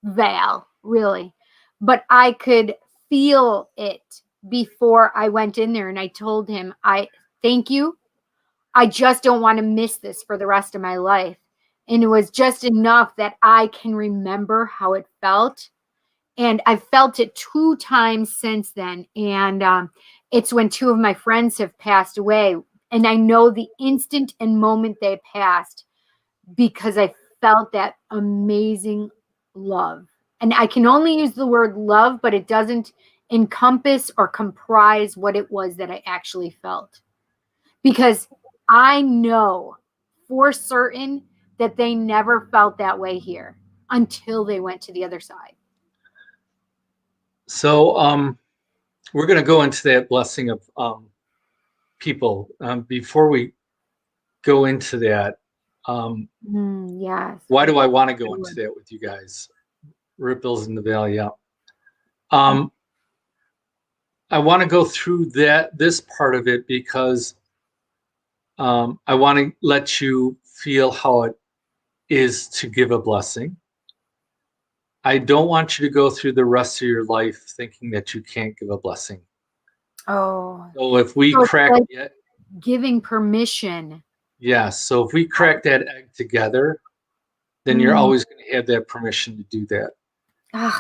veil, really. But I could feel it before I went in there, and I told him, I thank you. I just don't want to miss this for the rest of my life. And it was just enough that I can remember how it felt. And I've felt it 2 times since then. And it's when 2 of my friends have passed away. And I know the instant and moment they passed because I felt that amazing love. And I can only use the word love, but it doesn't encompass or comprise what it was that I actually felt. Because I know for certain that they never felt that way here until they went to the other side. So we're going to go into that blessing of people. Before we go into that, Yes. why do I want to go into that with you guys? Ripples in the Valley Up. I want to go through this part of it because I want to let you feel how it is to give a blessing. I don't want you to go through the rest of your life thinking that you can't give a blessing. Oh. So if we crack it, giving permission. yes. So if we crack that egg together, then you're always going to have that permission to do that.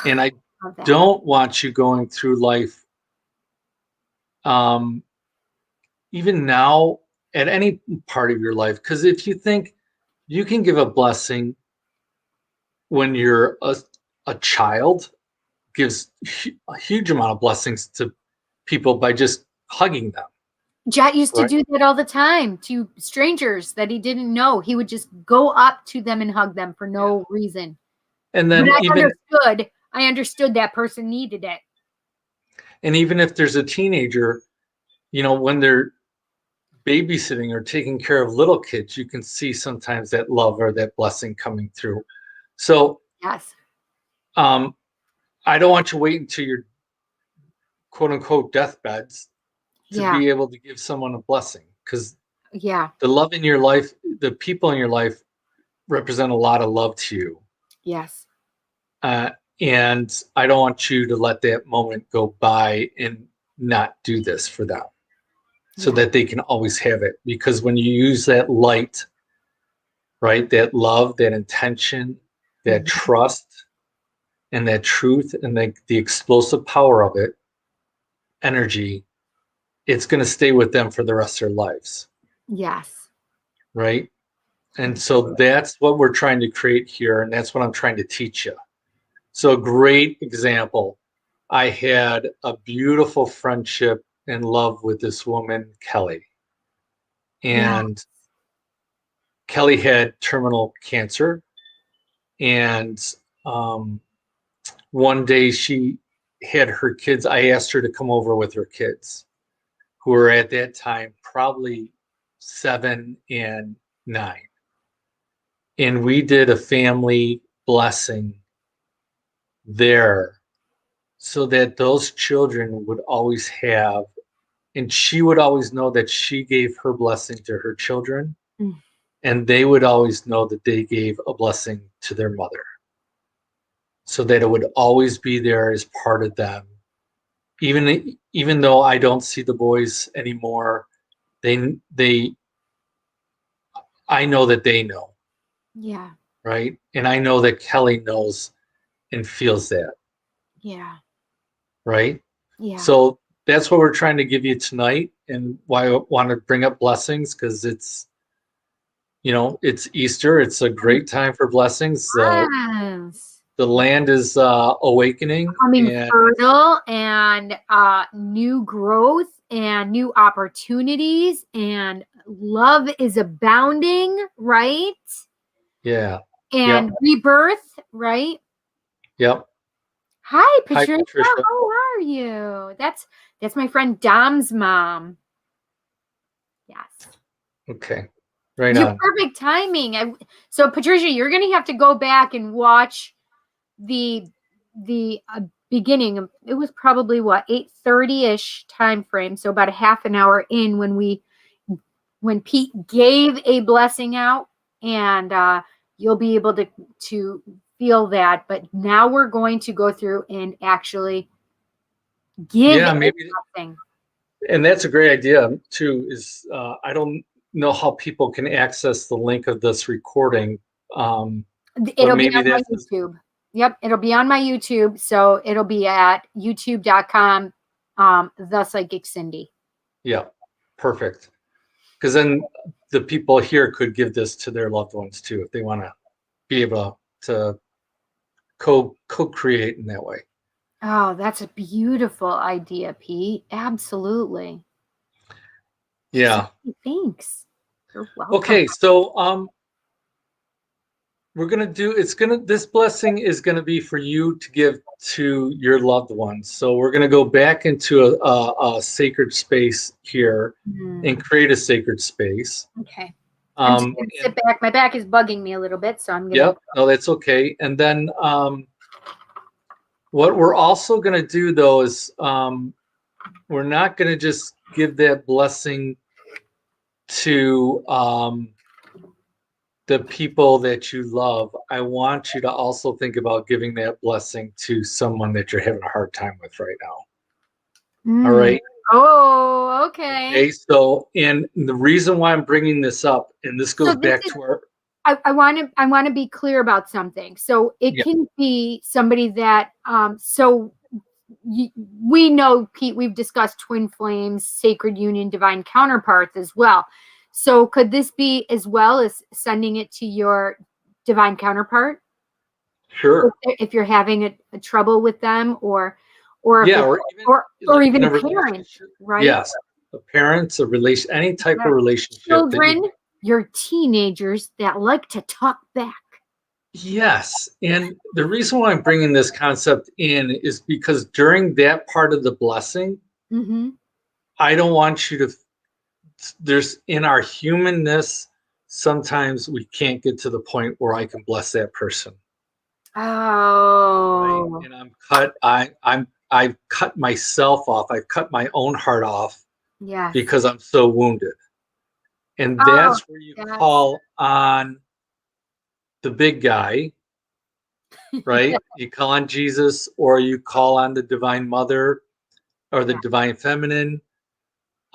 And I don't want you going through life, even now at any part of your life, because if you think you can give a blessing when you're a child, gives a huge amount of blessings to people by just hugging them. Jet used to do that all the time to strangers that he didn't know. He would just go up to them and hug them for no reason. And then I understood that person needed it. And even if there's a teenager, when they're babysitting or taking care of little kids, you can see sometimes that love or that blessing coming through. So yes, I don't want you to wait until your quote unquote deathbeds to be able to give someone a blessing, because the love in your life, the people in your life represent a lot of love to you. Yes. And I don't want you to let that moment go by and not do this for them so that they can always have it. Because when you use that light, right, that love, that intention, that trust, and that truth, and the explosive power of it, energy, it's going to stay with them for the rest of their lives. Yes. Right? And so that's what we're trying to create here, and that's what I'm trying to teach you. So a great example, I had a beautiful friendship and love with this woman, Kelly. And Kelly had terminal cancer. And one day she had her kids. I asked her to come over with her kids, who were at that time probably 7 and 9. And we did a family blessing there so that those children would always have, and she would always know that she gave her blessing to her children, and they would always know that they gave a blessing to their mother, so that it would always be there as part of them. Even though I don't see the boys anymore, I know that they know. Yeah. Right? And I know that Kelly knows and feels that. Yeah. Right? Yeah. So that's what we're trying to give you tonight, and why I want to bring up blessings, because it's Easter. It's a great time for blessings. Yes. The land is awakening, becoming fertile, and new growth and new opportunities, and love is abounding, right? Yeah. And rebirth, right? Yep. Hi, Patricia. Hi, Patricia. How are you? That's my friend Dom's mom. Yes. Okay. Right You're on. perfect timing. So Patricia, you're gonna have to go back and watch the beginning. It was probably 8:30-ish time frame, so about a half an hour in, when Pete gave a blessing out, and you'll be able to feel that. But now we're going to go through and actually give a blessing. And that's a great idea too, is I don't know how people can access the link of this recording. It'll be on my YouTube. Yep, it'll be on my YouTube. So it'll be at youtube.com, The Psychic Cindy. Yeah, perfect. Because then the people here could give this to their loved ones too, if they want to be able to co-create in that way. Oh, that's a beautiful idea, Pete. Absolutely. Yeah. Thanks. You're welcome. Okay, so we're gonna do. This blessing is gonna be for you to give to your loved ones. So we're gonna go back into a sacred space here and create a sacred space. Okay. I'm just gonna sit back. My back is bugging me a little bit, so I'm gonna. Yep. No, that's okay. And then what we're also gonna do though is we're not gonna just give that blessing to the people that you love. I want you to also think about giving that blessing to someone that you're having a hard time with right now. All right. Oh, okay. Okay. So, and the reason why I'm bringing this up, and this goes back to our. I want to be clear about something. So it can be somebody that we know, Pete, we've discussed twin flames, sacred union, divine counterparts as well. So could this be as well as sending it to your divine counterpart? Sure. If you're having a trouble with them, or even a parent, right? Yes, a parent, a relation, any type of relationship. Children, your teenagers that like to talk back. Yes, and the reason why I'm bringing this concept in is because during that part of the blessing, I don't want you to. There's in our humanness, sometimes we can't get to the point where I can bless that person. Oh, right? And I'm cut. I've cut myself off. I've cut my own heart off. Yeah. Because I'm so wounded, and that's where you call on the big guy, right? You call on Jesus, or you call on the Divine Mother, or the Divine Feminine.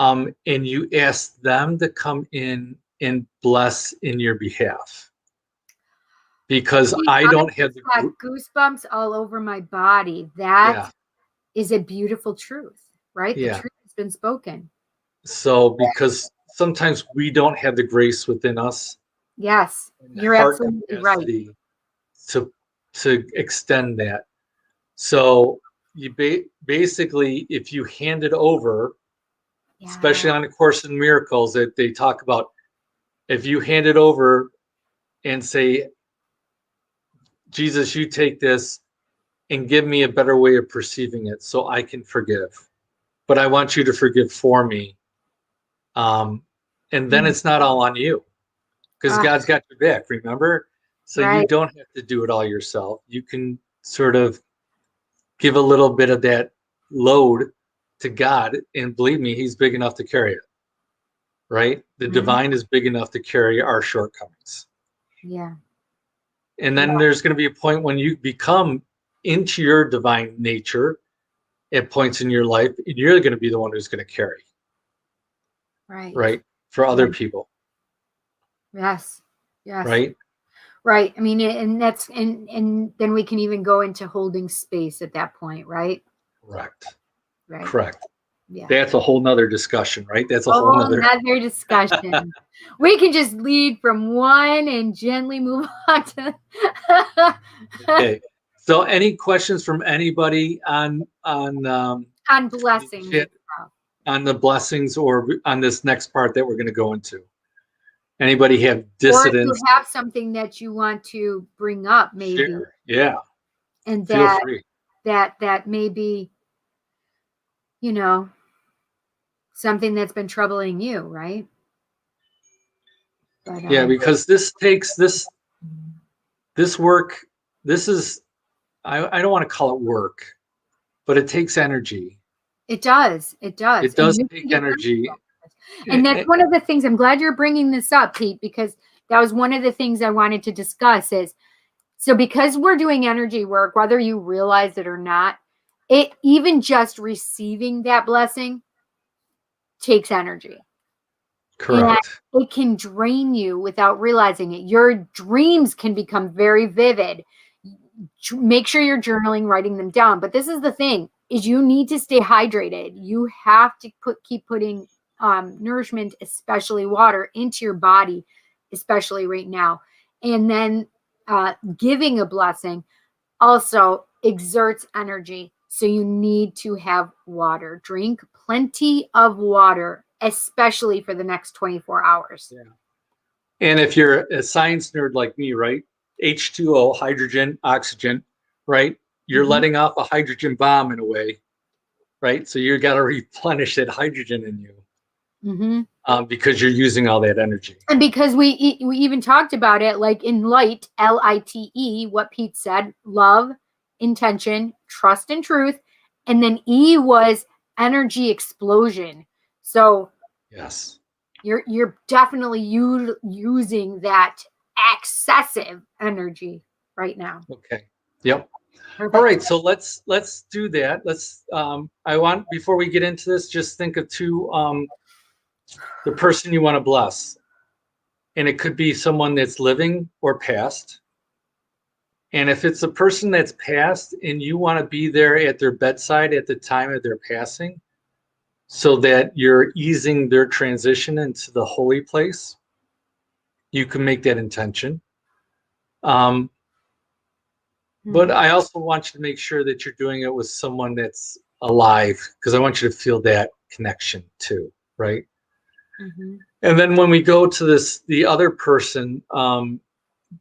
And you ask them to come in and bless in your behalf, because I don't have the goosebumps all over my body. That is a beautiful truth, right? The truth has been spoken. So, because sometimes we don't have the grace within us. Yes, you're absolutely right. To extend that. So you basically, if you hand it over. Especially on the Course in Miracles, that they talk about, if you hand it over and say, Jesus, you take this and give me a better way of perceiving it so I can forgive. But I want you to forgive for me. And then it's not all on you, because God's got your back, remember? So you don't have to do it all yourself. You can sort of give a little bit of that load to God, and believe me, he's big enough to carry it, right? The divine is big enough to carry our shortcomings. Yeah. And then there's going to be a point when you become into your divine nature at points in your life, and you're going to be the one who's going to carry. Right. For other people. Yes. Yes. Right. Right. I mean, and that's, and then we can even go into holding space at that point, right? Correct. Right. Correct. Yeah. That's a whole nother discussion, right? That's a whole nother discussion. We can just lead from one and gently move on to Okay. So any questions from anybody on blessings? On the blessings, or on this next part that we're going to go into? Anybody have dissidence? Or if you have something that you want to bring up, maybe. Share. Yeah. And feel free. That may be, something that's been troubling you, right? But, yeah, because this takes this work. This is, I don't want to call it work, but it takes energy. It does. It does. It does take energy. And that's one of the things, I'm glad you're bringing this up, Pete, because that was one of the things I wanted to discuss is, so because we're doing energy work, whether you realize it or not, it even just receiving that blessing takes energy. Correct. And it can drain you without realizing it. Your dreams can become very vivid. Make sure you're journaling, writing them down. But this is the thing, is you need to stay hydrated. You have to keep putting nourishment, especially water, into your body, especially right now. And then giving a blessing also exerts energy. So you need to have water. Drink plenty of water, especially for the next 24 hours. Yeah. And if you're a science nerd like me, right? H2O, hydrogen, oxygen, right? You're letting off a hydrogen bomb in a way, right? So you got to replenish that hydrogen in you because you're using all that energy. And because we even talked about it, like in light, LITE, what Pete said, love, intention, trust, and truth. And then E was energy explosion. So yes, you're definitely using that excessive energy right now. Okay. Yep. Perfect. All right. So let's do that. Let's. I want, before we get into this, just think of the person you want to bless, and it could be someone that's living or past. And if it's a person that's passed and you want to be there at their bedside at the time of their passing, so that you're easing their transition into the holy place, you can make that intention. But I also want you to make sure that you're doing it with someone that's alive, because I want you to feel that connection too, right? And then when we go to the other person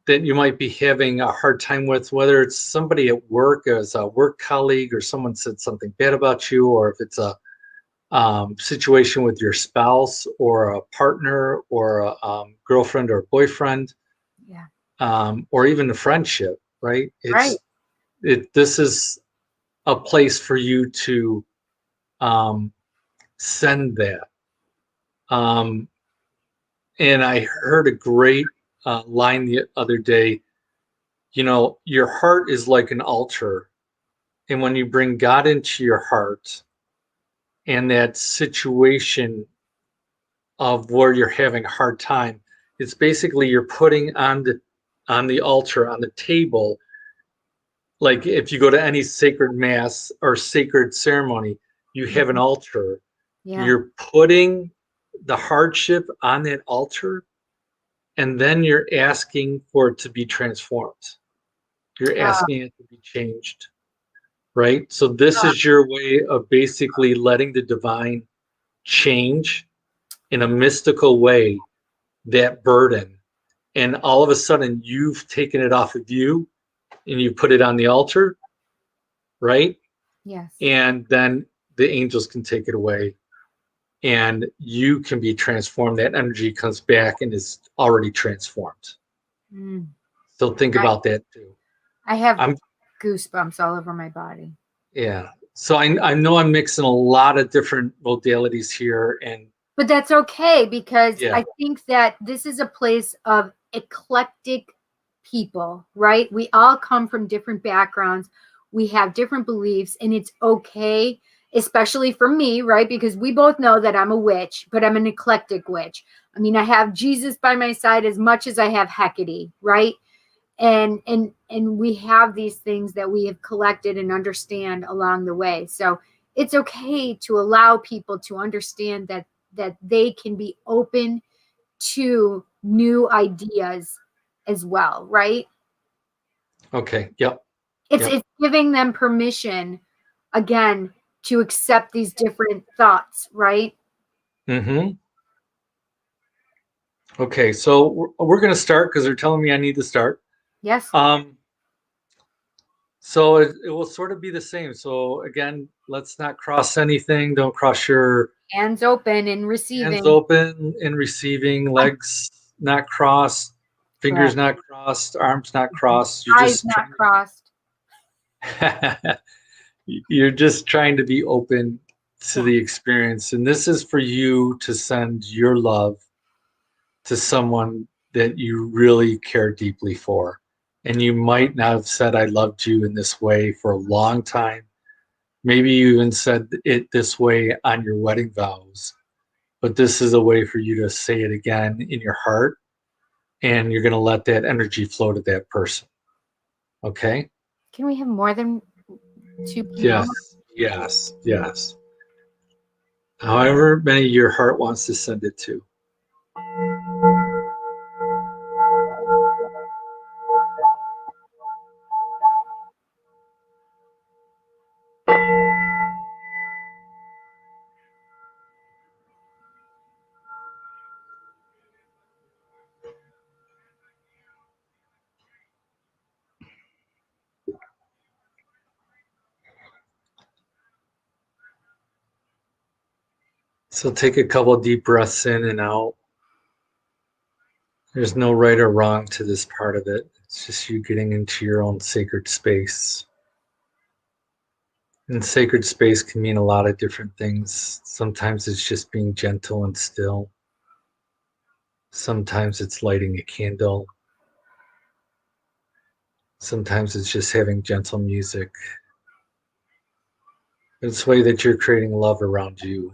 that you might be having a hard time with, whether it's somebody at work as a work colleague, or someone said something bad about you, or if it's a situation with your spouse or a partner or a girlfriend or boyfriend, or even a friendship, right? This is a place for you to send that. And I heard a great line the other day. You know, your heart is like an altar, and when you bring God into your heart, and that situation of where you're having a hard time, it's basically you're putting on the altar, on the table. Like if you go to any sacred mass or sacred ceremony, you have an altar. You're putting the hardship on that altar, and then you're asking for it to be transformed. You're asking it to be changed, right? So this is your way of basically letting the divine change in a mystical way that burden. And all of a sudden you've taken it off of you and you put it on the altar, right? Yes. And then the angels can take it away and you can be transformed. That energy comes back and is already transformed. So think about that too. I have goosebumps all over my body. Yeah. So I know I'm mixing a lot of different modalities here, but that's okay, because I think that this is a place of eclectic people, right? We all come from different backgrounds. We have different beliefs, and it's okay, especially for me, right? Because we both know that I'm a witch, but I'm an eclectic witch. I mean, I have Jesus by my side as much as I have Hecate, right? And we have these things that we have collected and understand along the way. So it's okay to allow people to understand that they can be open to new ideas as well, right? Okay. Yep. It's giving them permission, again, to accept these different thoughts, right? Okay, so we're going to start because they're telling me I need to start. Yes. So it will sort of be the same. So again, let's not cross anything. Don't cross your hands open in receiving. Hands open in receiving. Legs not crossed. Fingers not crossed. Arms not crossed. You're eyes not crossed. You're just trying to be open to the experience, and this is for you to send your love to someone that you really care deeply for. And you might not have said I loved you in this way for a long time. Maybe you even said it this way on your wedding vows. but this is a way for you to say it again in your heart, and you're going to let that energy flow to that person. Okay? Can we have more than 2 people? Yes. However many your heart wants to send it to. So take a couple deep breaths in and out. There's no right or wrong to this part of it. It's just you getting into your own sacred space. And sacred space can mean a lot of different things. Sometimes it's just being gentle and still. Sometimes it's lighting a candle. Sometimes it's just having gentle music. It's the way that you're creating love around you.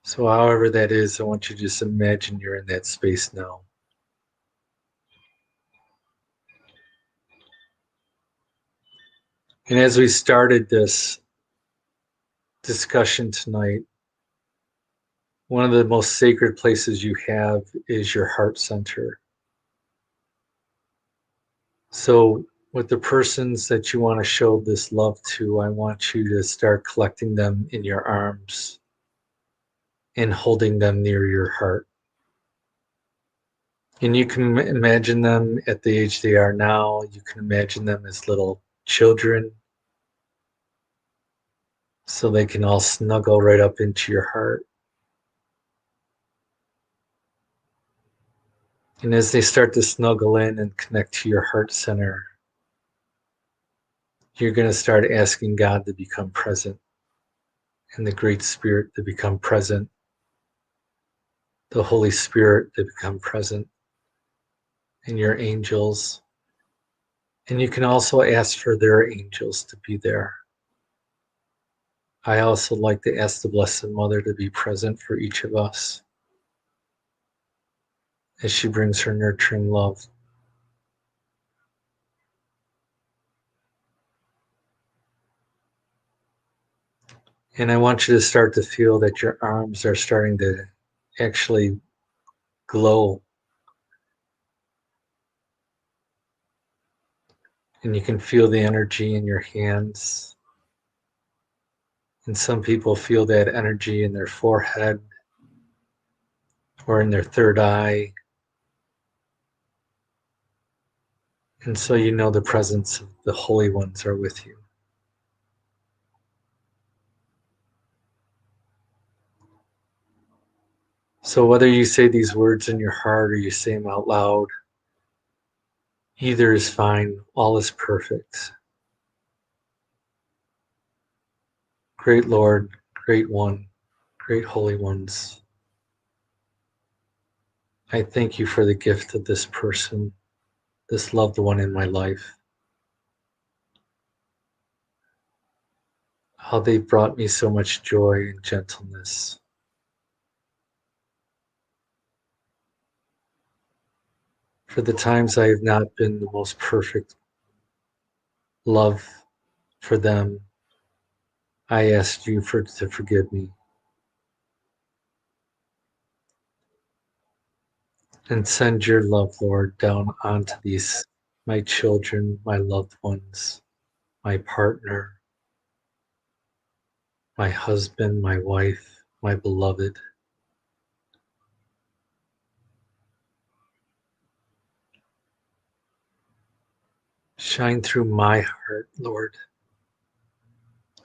So however that is, I want you to just imagine you're in that space now. And as we started this discussion tonight, one of the most sacred places you have is your heart center. So with the persons that you want to show this love to, I want you to start collecting them in your arms and holding them near your heart. And you can imagine them at the age they are now. You can imagine them as little children, so they can all snuggle right up into your heart. And as they start to snuggle in and connect to your heart center, you're going to start asking God to become present and the Great Spirit to become present, the Holy Spirit to become present, and your angels. And you can also ask for their angels to be there. I also like to ask the Blessed Mother to be present for each of us as she brings her nurturing love. And I want you to start to feel that your arms are starting to actually glow. And you can feel the energy in your hands. And some people feel that energy in their forehead or in their third eye. And so you know the presence of the Holy Ones are with you. So whether you say these words in your heart or you say them out loud, either is fine. All is perfect. Great Lord, Great One, Great Holy Ones, I thank you for the gift of this person, this loved one in my life. How they've brought me so much joy and gentleness. For the times I have not been the most perfect love for them, I ask you to forgive me. And send your love, Lord, down onto these, my children, my loved ones, my partner, my husband, my wife, my beloved. Shine through my heart, Lord.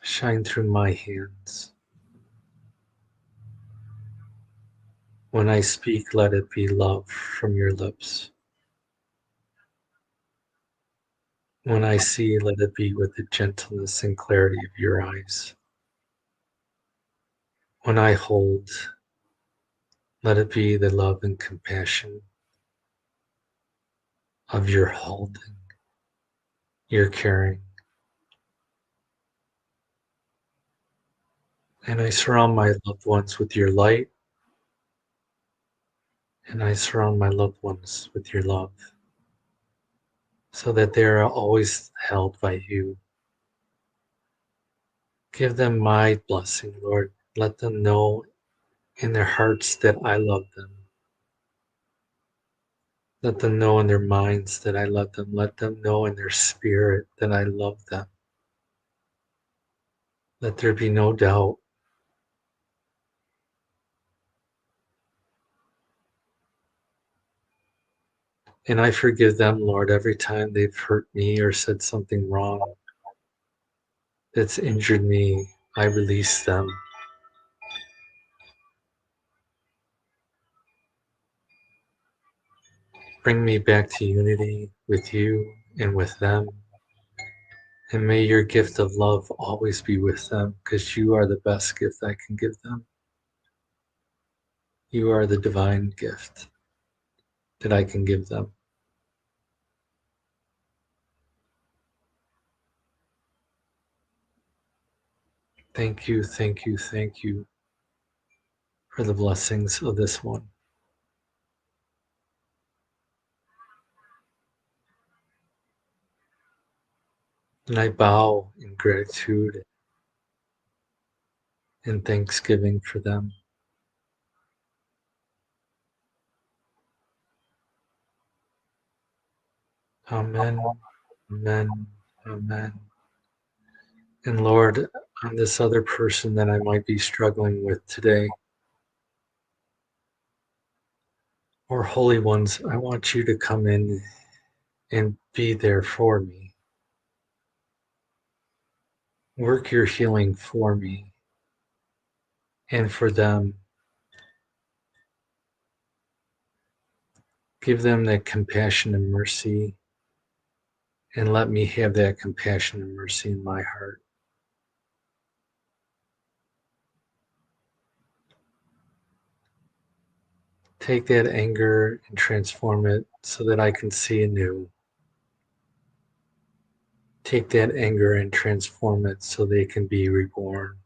Shine through my hands. When I speak, let it be love from your lips. When I see, let it be with the gentleness and clarity of your eyes. When I hold, let it be the love and compassion of your holding, your caring. And I surround my loved ones with your light. And I surround my loved ones with your love, so that they are always held by you. Give them my blessing, Lord. Let them know in their hearts that I love them. Let them know in their minds that I love them. Let them know in their spirit that I love them. Let there be no doubt. And I forgive them, Lord, every time they've hurt me or said something wrong that's injured me. I release them. Bring me back to unity with you and with them. And may your gift of love always be with them, because you are the best gift I can give them. You are the divine gift that I can give them. Thank you, thank you, thank you for the blessings of this one. And I bow in gratitude and thanksgiving for them. Amen, amen, amen. And Lord, on this other person that I might be struggling with today, or holy ones, I want you to come in and be there for me. Work your healing for me and for them. Give them that compassion and mercy, and let me have that compassion and mercy in my heart. Take that anger and transform it so that I can see anew. Take that anger and transform it so they can be reborn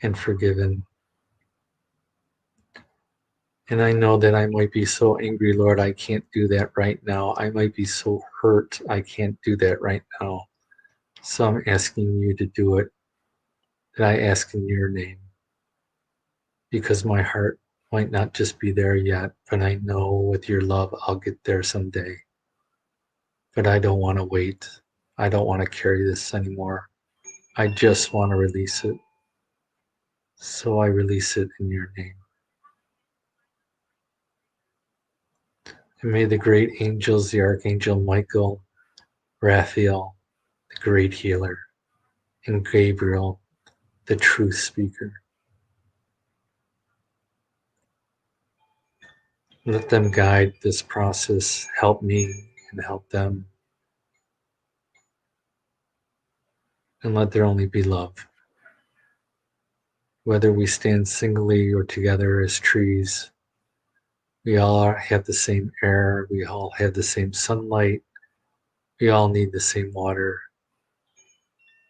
and forgiven. And I know that I might be so angry, Lord, I can't do that right now. I might be so hurt, I can't do that right now. So I'm asking you to do it, that I ask in your name, because my heart might not just be there yet, but I know with your love I'll get there someday. But I don't want to wait. I don't want to carry this anymore. I just want to release it. So I release it in your name. And may the great angels, the Archangel Michael, Raphael, the great healer, and Gabriel, the truth speaker, let them guide this process, help me and help them, and let there only be love. Whether we stand singly or together as trees, we all have the same air, we all have the same sunlight, we all need the same water.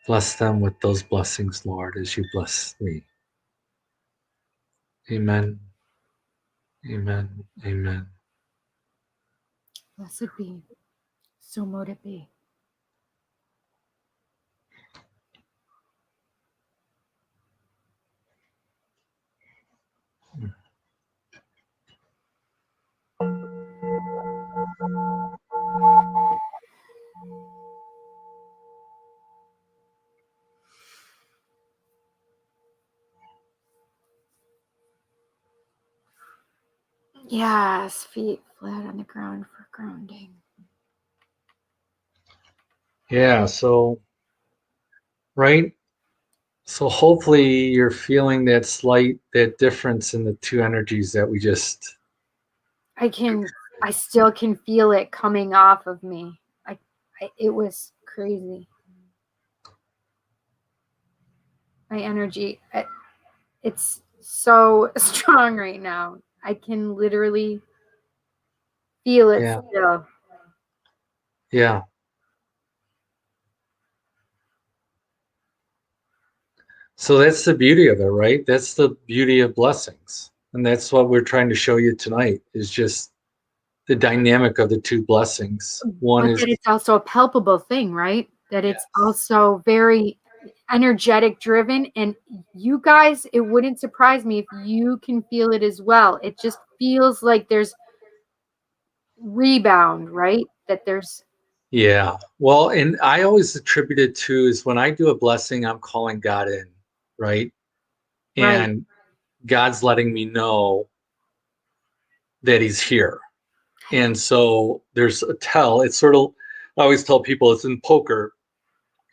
Bless them with those blessings, Lord, as you bless me. Amen. Amen. Amen. Blessed be. So mote it be. Yes, feet flat on the ground for grounding. Yeah, so, right? So hopefully you're feeling that difference in the two energies that we just, I still can feel it coming off of me. It was crazy. My energy, it's so strong right now. I can literally feel it yeah, still. yeah. So that's the beauty of it, right? That's the beauty of blessings. And that's what we're trying to show you tonight, is just the dynamic of the two blessings. One But is, that it's also a palpable thing, right? That it's yes, also very energetic driven. And you guys, it wouldn't surprise me if you can feel it as well. It just feels like there's rebound, right? That there's, yeah. Well, and I always attribute it to is when I do a blessing, I'm calling God in, right? right. And God's letting me know that he's here. And so there's a tell. It's sort of, I always tell people it's in poker,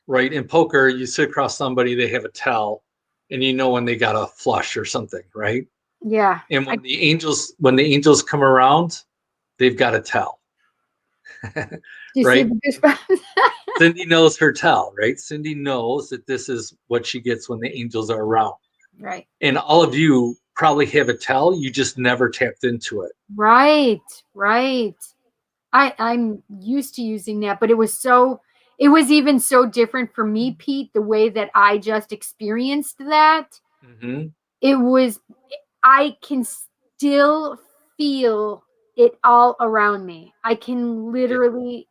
right? In poker, you sit across somebody, they have a tell, and you know when they got a flush or something, right? Yeah. And when the angels come around, they've got a tell. Do you see Right? the goosebumps? Cindy knows her tell, right? Cindy knows that this is what she gets when the angels are around. Right. And all of you probably have a tell, you just never tapped into it. Right. Right. I'm used to using that, but it was even so different for me, Pete, the way that I just experienced that. Mm-hmm. It was, I can still feel it all around me. I can literally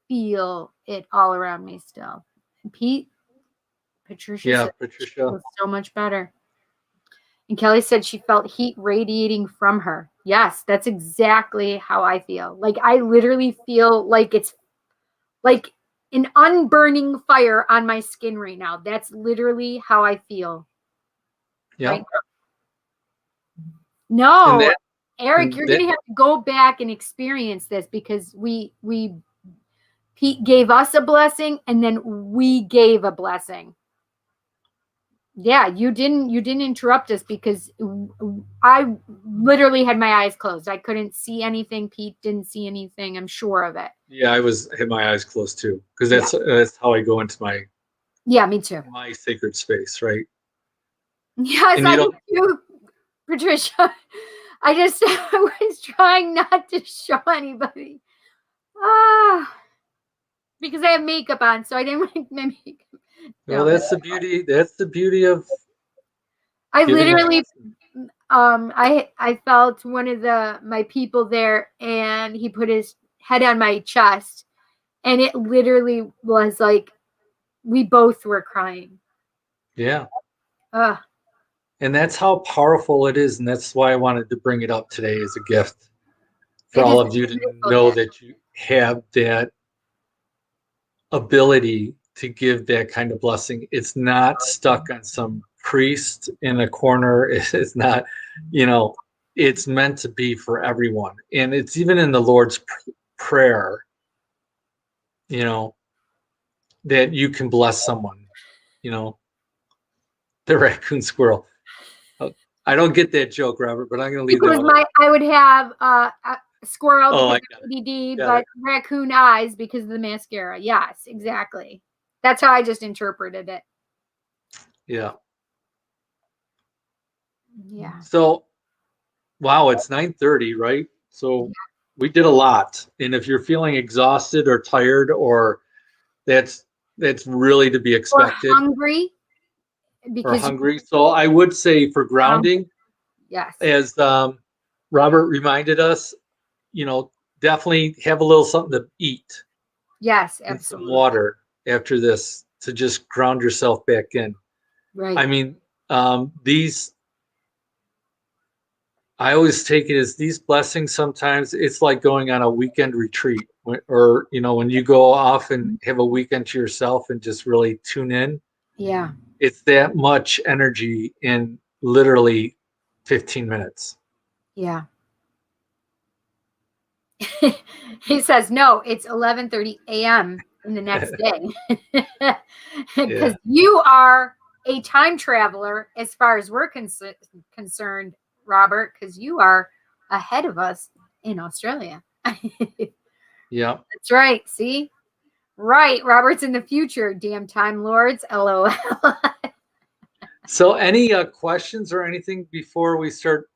feel it all around me still. And Patricia Yeah, said she Patricia. feels so much better. And Kelly said she felt heat radiating from her. Yes, that's exactly how I feel. Like I literally feel like it's like an unburning fire on my skin right now. That's literally how I feel. Yeah. Right now. And No, that, Eric, and you're that, gonna have to go back and experience this because Pete gave us a blessing and then we gave a blessing. Yeah, you didn't interrupt us because I literally had my eyes closed. I couldn't see anything. Pete didn't see anything. I'm sure of it. yeah, I had my eyes closed too, because that's how I go into Yeah, me too. my sacred space, right? Yes, And I do too, Patricia. I was trying not to show anybody. Because I have makeup on, so I didn't like my makeup. well, No. that's the beauty. That's the beauty of I giving a literally blessing. I felt one of my people there and he put his head on my chest and it literally was like we both were crying. Yeah. Ugh. And that's how powerful it is. And that's why I wanted to bring it up today as a gift for It all is of you a to beautiful know gift. that you have that ability to give that kind of blessing. It's not stuck on some priest in a corner. It's not, it's meant to be for everyone. And it's even in the Lord's Prayer, that you can bless someone, the raccoon squirrel. I don't get that joke, Robert, but I'm going to leave that Because one. I would have a squirrel Oh, because I got of ADD, Got but it. raccoon eyes because of the mascara. Yes, exactly. That's how I just interpreted it. Yeah. Yeah. So, wow, it's 9:30, right? So we did a lot. And if you're feeling exhausted or tired, or that's really to be Or expected, hungry or because hungry. So I would say for grounding, yes. as Robert reminded us, definitely have a little something to eat Yes, and some absolutely. water after this to just ground yourself back in. Right. I mean, I always take it as these blessings. Sometimes it's like going on a weekend retreat, or when you go off and have a weekend to yourself and just really tune in. Yeah. It's that much energy in literally 15 minutes. Yeah. He says, no, it's 11:30 a.m. in the next day. Because you are a time traveler as far as we're concerned, Robert, because you are ahead of us in Australia. Yeah. That's right. See? Right. Robert's in the future. Damn time lords. LOL. So any questions or anything before we start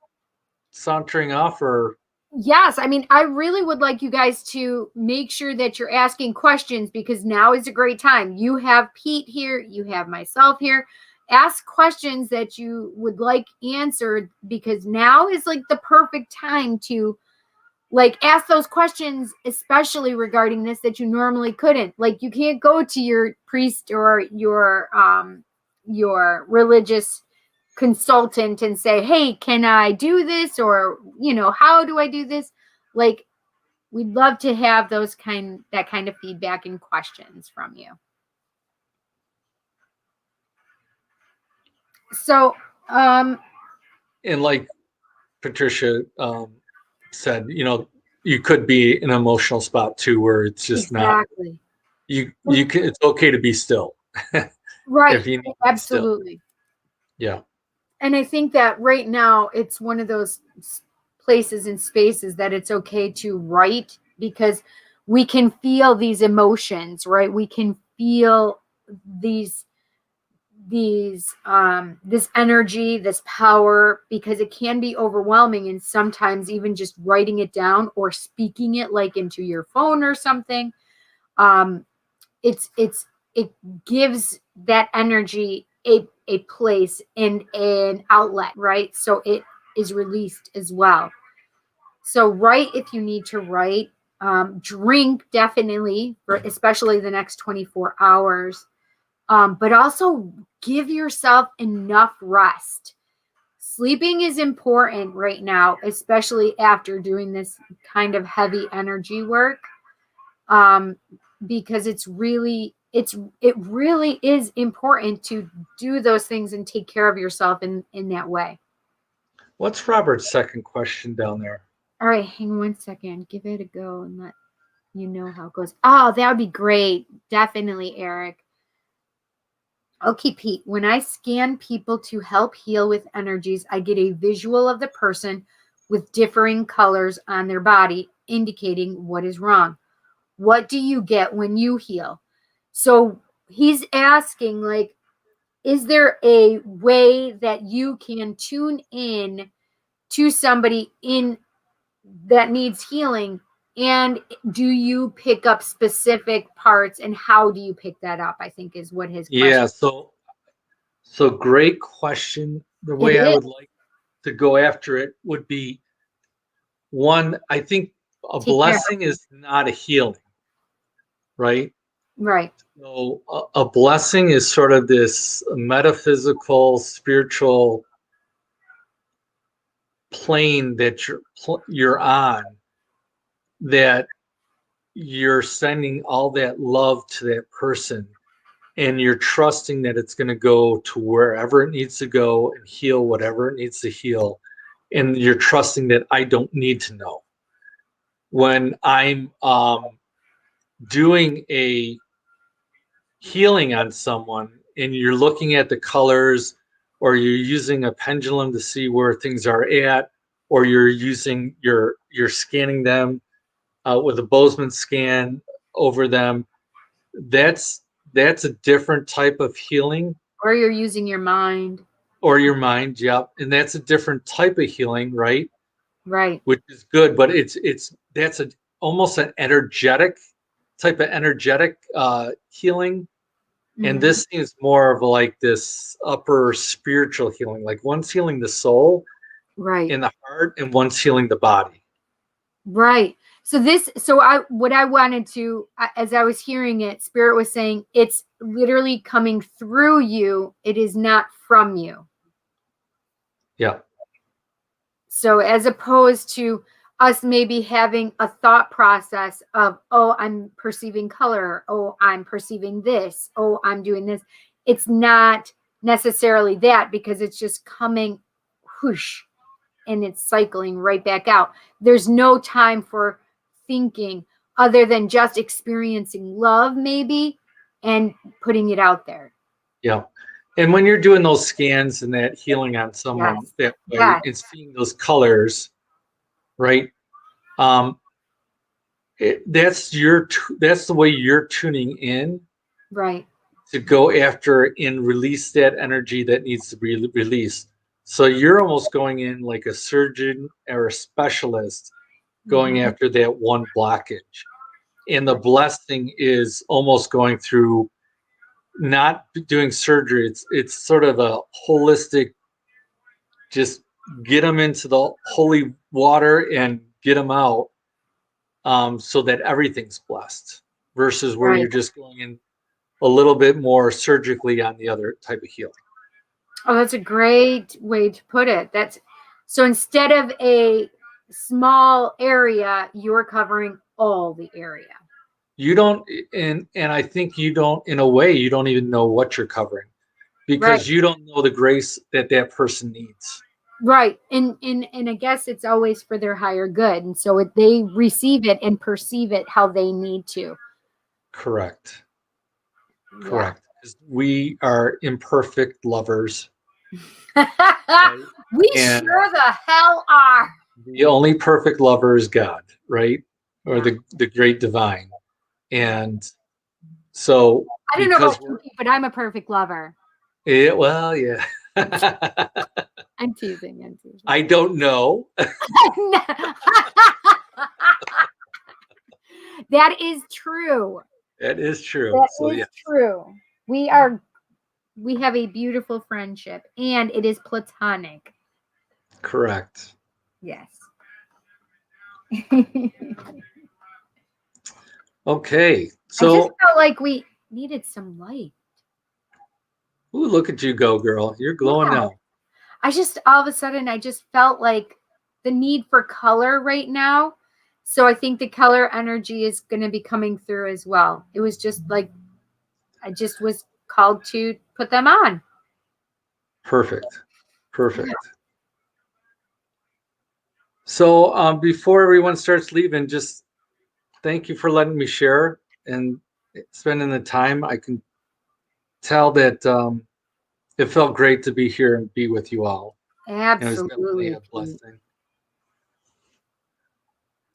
sauntering off? Or Yes, I mean, I really would like you guys to make sure that you're asking questions because now is a great time. You have Pete here, you have myself here. ask questions that you would like answered, because now is like the perfect time to like ask those questions, especially regarding this, that you normally couldn't. Like, you can't go to your priest or your religious consultant and say, hey, can I do this? Or, how do I do this? Like, we'd love to have that kind of feedback and questions from you. So, and like Patricia said, you could be in an emotional spot too, where it's just exactly. not, you can, it's okay to be still. Right. If you need Absolutely. Yeah. And I think that right now it's one of those places and spaces that it's okay to write, because we can feel these emotions, right? We can feel this energy, this power, because it can be overwhelming. And sometimes even just writing it down or speaking it like into your phone or something, it gives that energy a place and an outlet, right? So it is released as well. So write if you need to write. Drink definitely, especially the next 24 hours. But also give yourself enough rest. Sleeping is important right now, especially after doing this kind of heavy energy work, because it really is important to do those things and take care of yourself in that way. What's Robert's second question down there? All right, hang on 1 second. Give it a go and let you know how it goes. Oh, that would be great. Definitely, Eric. Okay, Pete, when I scan people to help heal with energies, I get a visual of the person with differing colors on their body, indicating what is wrong. What do you get when you heal? So he's asking, like, is there a way that you can tune in to somebody that needs healing? And do you pick up specific parts, and how do you pick that up? I think is what his question. Yeah, so great question. The way I would like to go after it would be, one, I think a blessing is not a healing, right? Right. So a blessing is sort of this metaphysical, spiritual plane that you're on, that you're sending all that love to that person, and you're trusting that it's going to go to wherever it needs to go and heal whatever it needs to heal, and you're trusting that I don't need to know. When I'm doing a healing on someone and you're looking at the colors, or you're using a pendulum to see where things are at, or you're scanning them with a Bozeman scan over them, that's a different type of healing. Or you're using your mind. Or your mind, yep. And that's a different type of healing, right? Right. Which is good, but that's almost an energetic type of healing. Mm-hmm. And this is more of like this upper spiritual healing. Like one's healing the soul, right, in the heart, and one's healing the body. Right. What I wanted to, as I was hearing it, Spirit was saying it's literally coming through you. It is not from you. Yeah. So as opposed to us maybe having a thought process of, oh, I'm perceiving color. Oh, I'm perceiving this. Oh, I'm doing this. It's not necessarily that, because it's just coming whoosh, and it's cycling right back out. There's no time for thinking other than just experiencing love maybe and putting it out there. Yeah. And when you're doing those scans and that healing on someone, that way, and seeing those colors, right? That's the way you're tuning in, right, to go after and release that energy that needs to be released. So you're almost going in like a surgeon or a specialist, going after that one blockage. And the blessing is almost going through not doing surgery. It's sort of a holistic, just get them into the holy water and get them out, so that everything's blessed, versus where Right. you're just going in a little bit more surgically on the other type of healing. Oh, that's a great way to put it. So instead of a small area, you're covering all the area. You don't, and I think you don't, in a way, you don't even know what you're covering, because Right. you don't know the grace that person needs. Right. And I guess it's always for their higher good. And so they receive it and perceive it how they need to. Correct. Yeah. Correct. 'Cause we are imperfect lovers. We And sure the hell are. the only perfect lover is God, right? Or Yeah. the great divine. And so, I don't know because about you, but I'm a perfect lover. well, yeah. I'm teasing. I don't know. That is true. That is true. That So is yeah. true. We have a beautiful friendship, and it is platonic. Correct. Yes. Okay. I So, just felt like we needed some light. ooh, look at you go, girl. You're glowing Yeah. now. All of a sudden, I just felt like the need for color right now. So I think the color energy is going to be coming through as well. It was just like, I just was called to put them on. Perfect. Perfect. Yeah. So before everyone starts leaving, just thank you for letting me share and spending the time. I can tell that it felt great to be here and be with you all. Absolutely. It was definitely a blessing.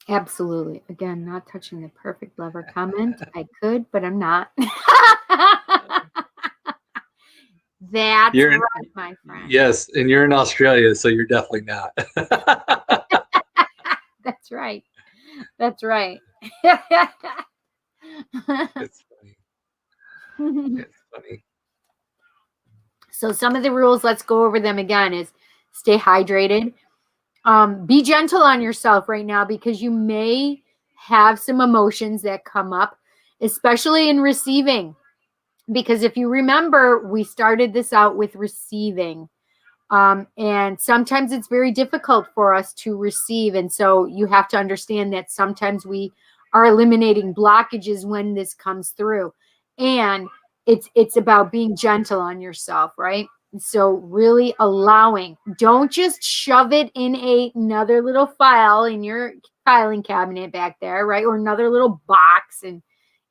Absolutely. Again, not touching the perfect lover comment. I could, but I'm not. That's right, my friend. Yes, and you're in Australia, so you're definitely not. That's right. That's right. It's funny. It's funny. So some of the rules, let's go over them again, is stay hydrated. Be gentle on yourself right now, because you may have some emotions that come up, especially in receiving. Because if you remember, we started this out with receiving. And sometimes it's very difficult for us to receive. And so you have to understand that sometimes we are eliminating blockages when this comes through. And it's about being gentle on yourself, right? So really allowing, don't just shove it in another little file in your filing cabinet back there, right? Or another little box and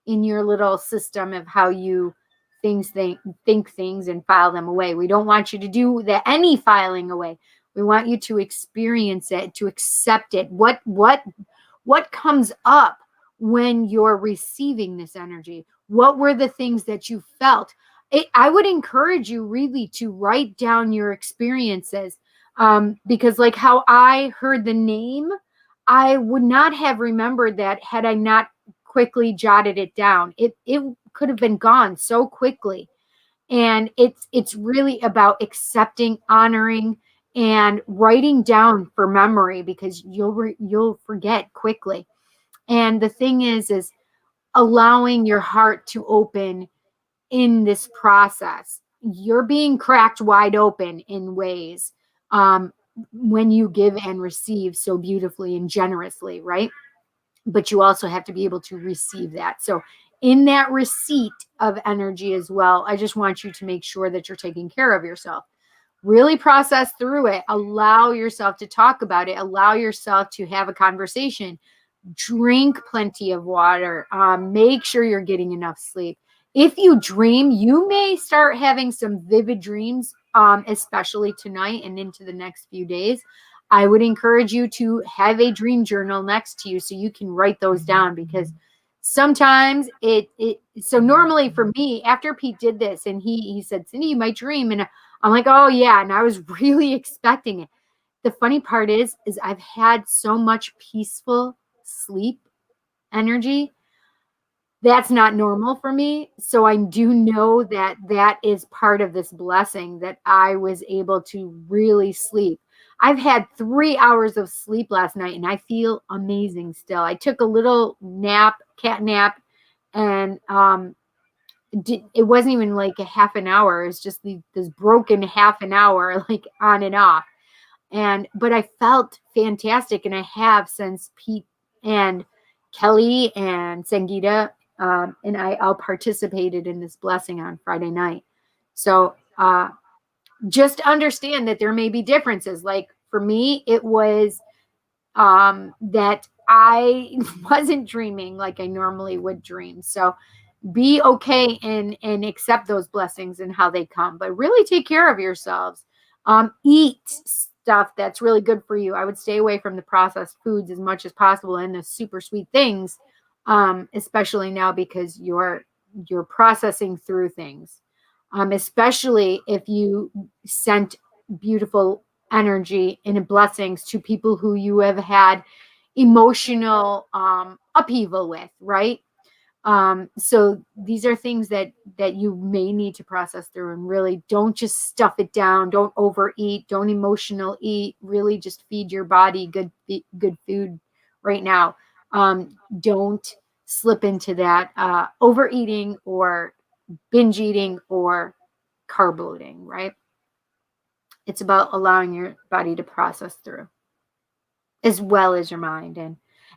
in your little system of how you think things and file them away. We don't want you to do any filing away. We want you to experience it, to accept it. What comes up when you're receiving this energy? What were the things that you felt? I would encourage you really to write down your experiences, because like how I heard the name, I would not have remembered that had I not quickly jotted it down. It could have been gone so quickly. And it's really about accepting, honoring, and writing down for memory, because you'll forget quickly. And the thing is allowing your heart to open in this process. You're being cracked wide open in ways when you give and receive so beautifully and generously, right? But you also have to be able to receive that. So in that receipt of energy as well, I just want you to make sure that you're taking care of yourself. Really process through it. Allow yourself to talk about it. Allow yourself to have a conversation. Drink plenty of water. Make sure you're getting enough sleep. If you dream, you may start having some vivid dreams, especially tonight and into the next few days. I would encourage you to have a dream journal next to you so you can write those down, because sometimes so normally for me, after Pete did this and he said, Cindy, you might dream. And I'm like, oh yeah. And I was really expecting it. The funny part is I've had so much peaceful sleep energy. that's not normal for me. So I do know that that is part of this blessing, that I was able to really sleep. I've had 3 hours of sleep last night and I feel amazing still. I took a little cat nap, and it wasn't even like a half an hour. It's just this broken half an hour, like on and off. But I felt fantastic, and I have since Pete and Kelly and Sangeeta and I all participated in this blessing on Friday night. So just understand that there may be differences. Like for me, it was that I wasn't dreaming like I normally would dream. So be okay and accept those blessings and how they come, but really take care of yourselves. Eat stuff that's really good for you. I would stay away from the processed foods as much as possible and the super sweet things, especially now because you're processing through things, especially if you sent beautiful energy and blessings to people who you have had emotional upheaval with, right? So these are things that you may need to process through, and really don't just stuff it down. Don't overeat. Don't emotional eat. Really just feed your body good food right now. Don't slip into that overeating or binge eating or carb loading, right? It's about allowing your body to process through as well as your mind.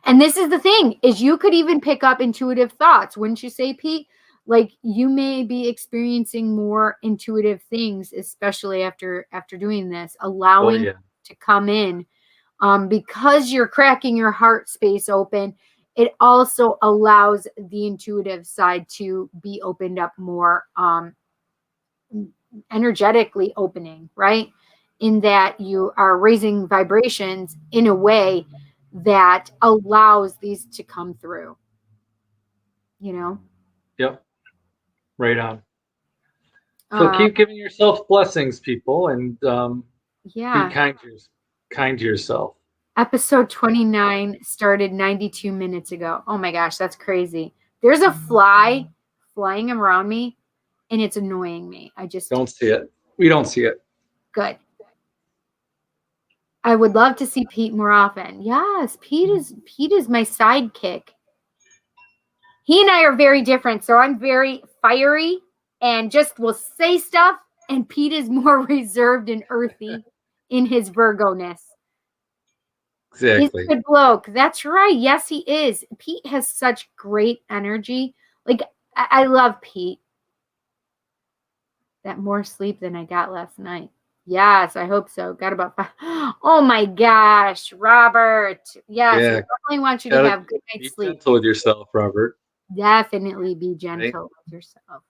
And this is the thing, is you could even pick up intuitive thoughts. Wouldn't you say, Pete? Like you may be experiencing more intuitive things, especially after doing this, allowing to come in, because you're cracking your heart space open. It also allows the intuitive side to be opened up more, energetically opening, right? In that you are raising vibrations in a way that allows these to come through, you know? Yep. Right on. So keep giving yourself blessings, people, and be kind to yourself. Episode 29 started 92 minutes ago. Oh my gosh, that's crazy. There's a fly flying around me and it's annoying me. I just don't see it. We don't see it. Good. I would love to see Pete more often. Yes, Pete is my sidekick. He and I are very different. So I'm very fiery and just will say stuff, and Pete is more reserved and earthy in his Virgo-ness. Exactly. He's a good bloke. That's right. Yes, he is. Pete has such great energy. Like, I love Pete. That more sleep than I got last night. Yes, I hope so. Got about 5. Oh my gosh, Robert. Yes, I definitely want you to have good night's sleep. Be gentle with yourself, Robert. Definitely be gentle with yourself.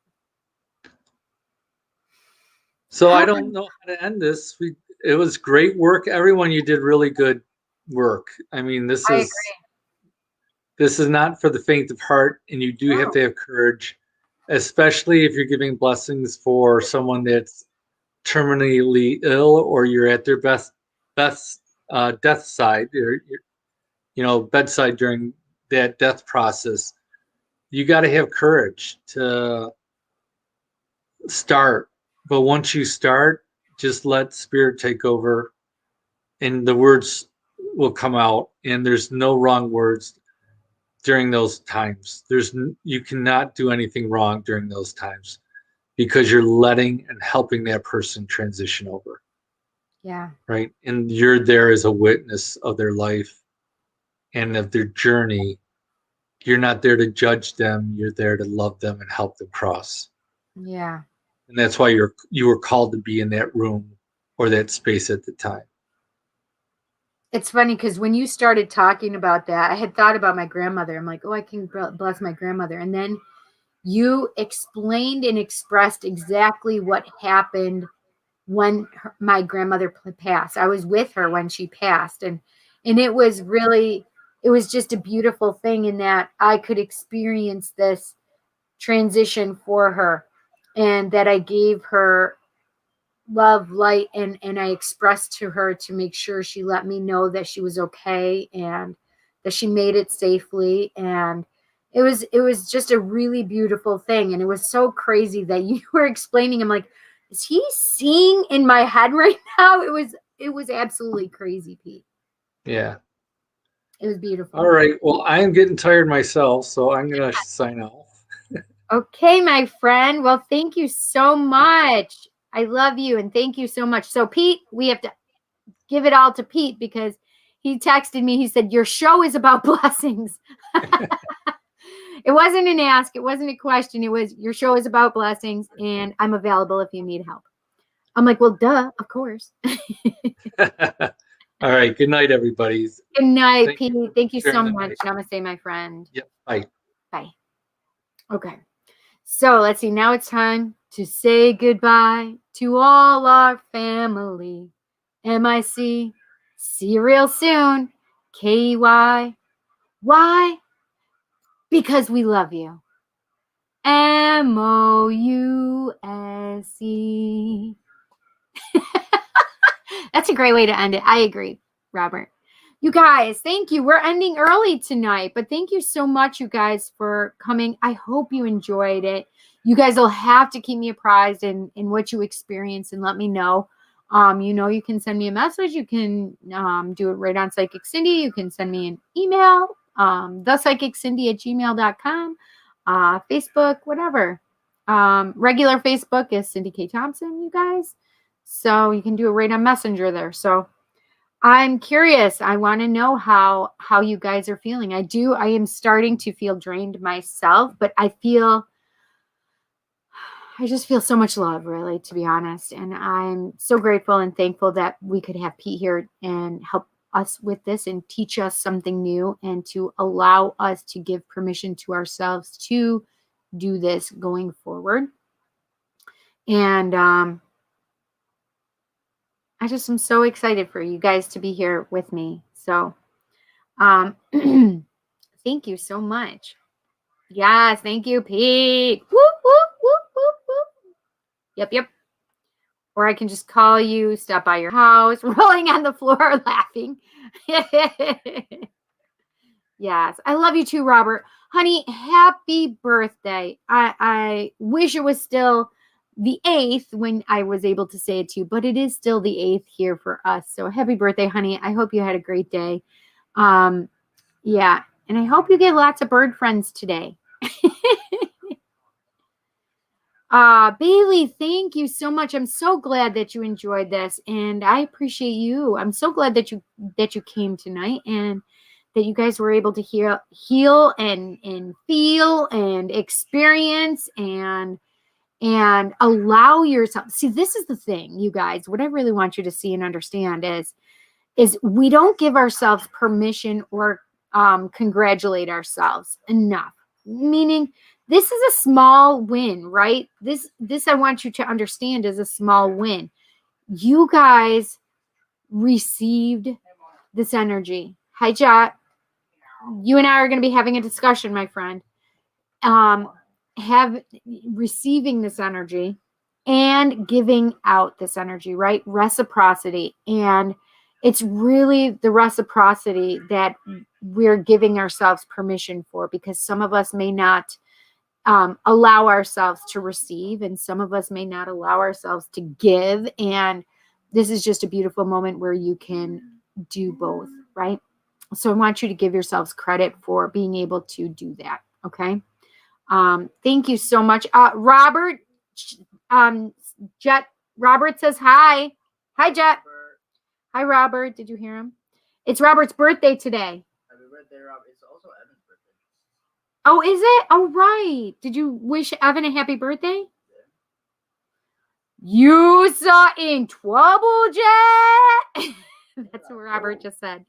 So I don't know how to end this. It was great work. Everyone, you did really good work. I mean, this is not for the faint of heart, and you do have to have courage, especially if you're giving blessings for someone that's terminally ill, or you're at their best death side, or bedside during that death process. You got to have courage to start. But once you start, just let spirit take over, and the words will come out, and there's no wrong words during those times. You cannot do anything wrong during those times, because you're letting and helping that person transition over. Yeah. Right. And you're there as a witness of their life and of their journey. You're not there to judge them. You're there to love them and help them cross. Yeah. And that's why you were called to be in that room or that space at the time. It's funny because when you started talking about that, I had thought about my grandmother. I'm like, oh, I can bless my grandmother. And then you explained and expressed exactly what happened when my grandmother passed. I was with her when she passed. And it was just a beautiful thing in that I could experience this transition for her, and that I gave her love, light, and I expressed to her to make sure she let me know that she was okay and that she made it safely, and it was just a really beautiful thing. And it was so crazy that you were explaining. I'm like, is he seeing in my head right now? It was absolutely crazy, Pete. Yeah. It was beautiful. All right. Well, I'm getting tired myself, so I'm going to sign off. Okay, my friend. Well, thank you so much. I love you and thank you so much. So, Pete, we have to give it all to Pete because he texted me. He said, your show is about blessings. It wasn't an ask. It wasn't a question. It was, your show is about blessings and I'm available if you need help. I'm like, well, duh, of course. All right. Good night, everybody. Good night, Pete. Thank you so sharing the much. night. Namaste, my friend. Yep. Bye. Bye. Okay. So let's see. Now it's time to say goodbye to all our family. MIC. See you real soon. KY. Why? Because we love you. MOUSE. That's a great way to end it. I agree, Robert. You guys, thank you. We're ending early tonight, but thank you so much, you guys, for coming. I hope you enjoyed it. You guys will have to keep me apprised in what you experience and let me know. You can send me a message. You can do it right on Psychic Cindy. You can send me an email, thepsychiccindy@gmail.com, Facebook, whatever. Regular Facebook is Cindy K. Thompson, you guys. So you can do it right on Messenger there. So I'm curious. I want to know how you guys are feeling. I am starting to feel drained myself, but I just feel so much love, really, to be honest. And I'm so grateful and thankful that we could have Pete here and help us with this and teach us something new and to allow us to give permission to ourselves to do this going forward. And I just am so excited for you guys to be here with me. So thank you so much. Yes, thank you, Pete. Whoop, whoop, whoop, whoop, whoop. Yep. Or I can just call you, stop by your house, rolling on the floor, laughing. Yes, I love you too, Robert. Honey, happy birthday. I wish it was still the 8th when I was able to say it to you, but it is still the 8th here for us. So happy birthday, honey. I hope you had a great day. Yeah, and I hope you get lots of bird friends today. Bailey, thank you so much. I'm so glad that you enjoyed this, and I appreciate you. I'm so glad that you came tonight and that you guys were able to heal and feel and experience and allow yourself. See, this is the thing, you guys. What I really want you to see and understand is we don't give ourselves permission or congratulate ourselves enough. Meaning, this is a small win, right? This I want you to understand is a small win. You guys received this energy. Hi, Jot. You and I are going to be having a discussion, my friend. Receiving this energy and giving out this energy, right? Reciprocity. And it's really the reciprocity that we're giving ourselves permission for, because some of us may not allow ourselves to receive, and some of us may not allow ourselves to give. And this is just a beautiful moment where you can do both, right? So I want you to give yourselves credit for being able to do that. Okay. Thank you so much. Robert, Jet, Robert says hi. Hi, Jet. Hi, Robert. Did you hear him? It's Robert's birthday today. Happy birthday, Robert. It's also Evan's birthday. Oh, is it? Oh, right. Did you wish Evan a happy birthday? Yeah. You saw in trouble, Jet. That's what Robert just said.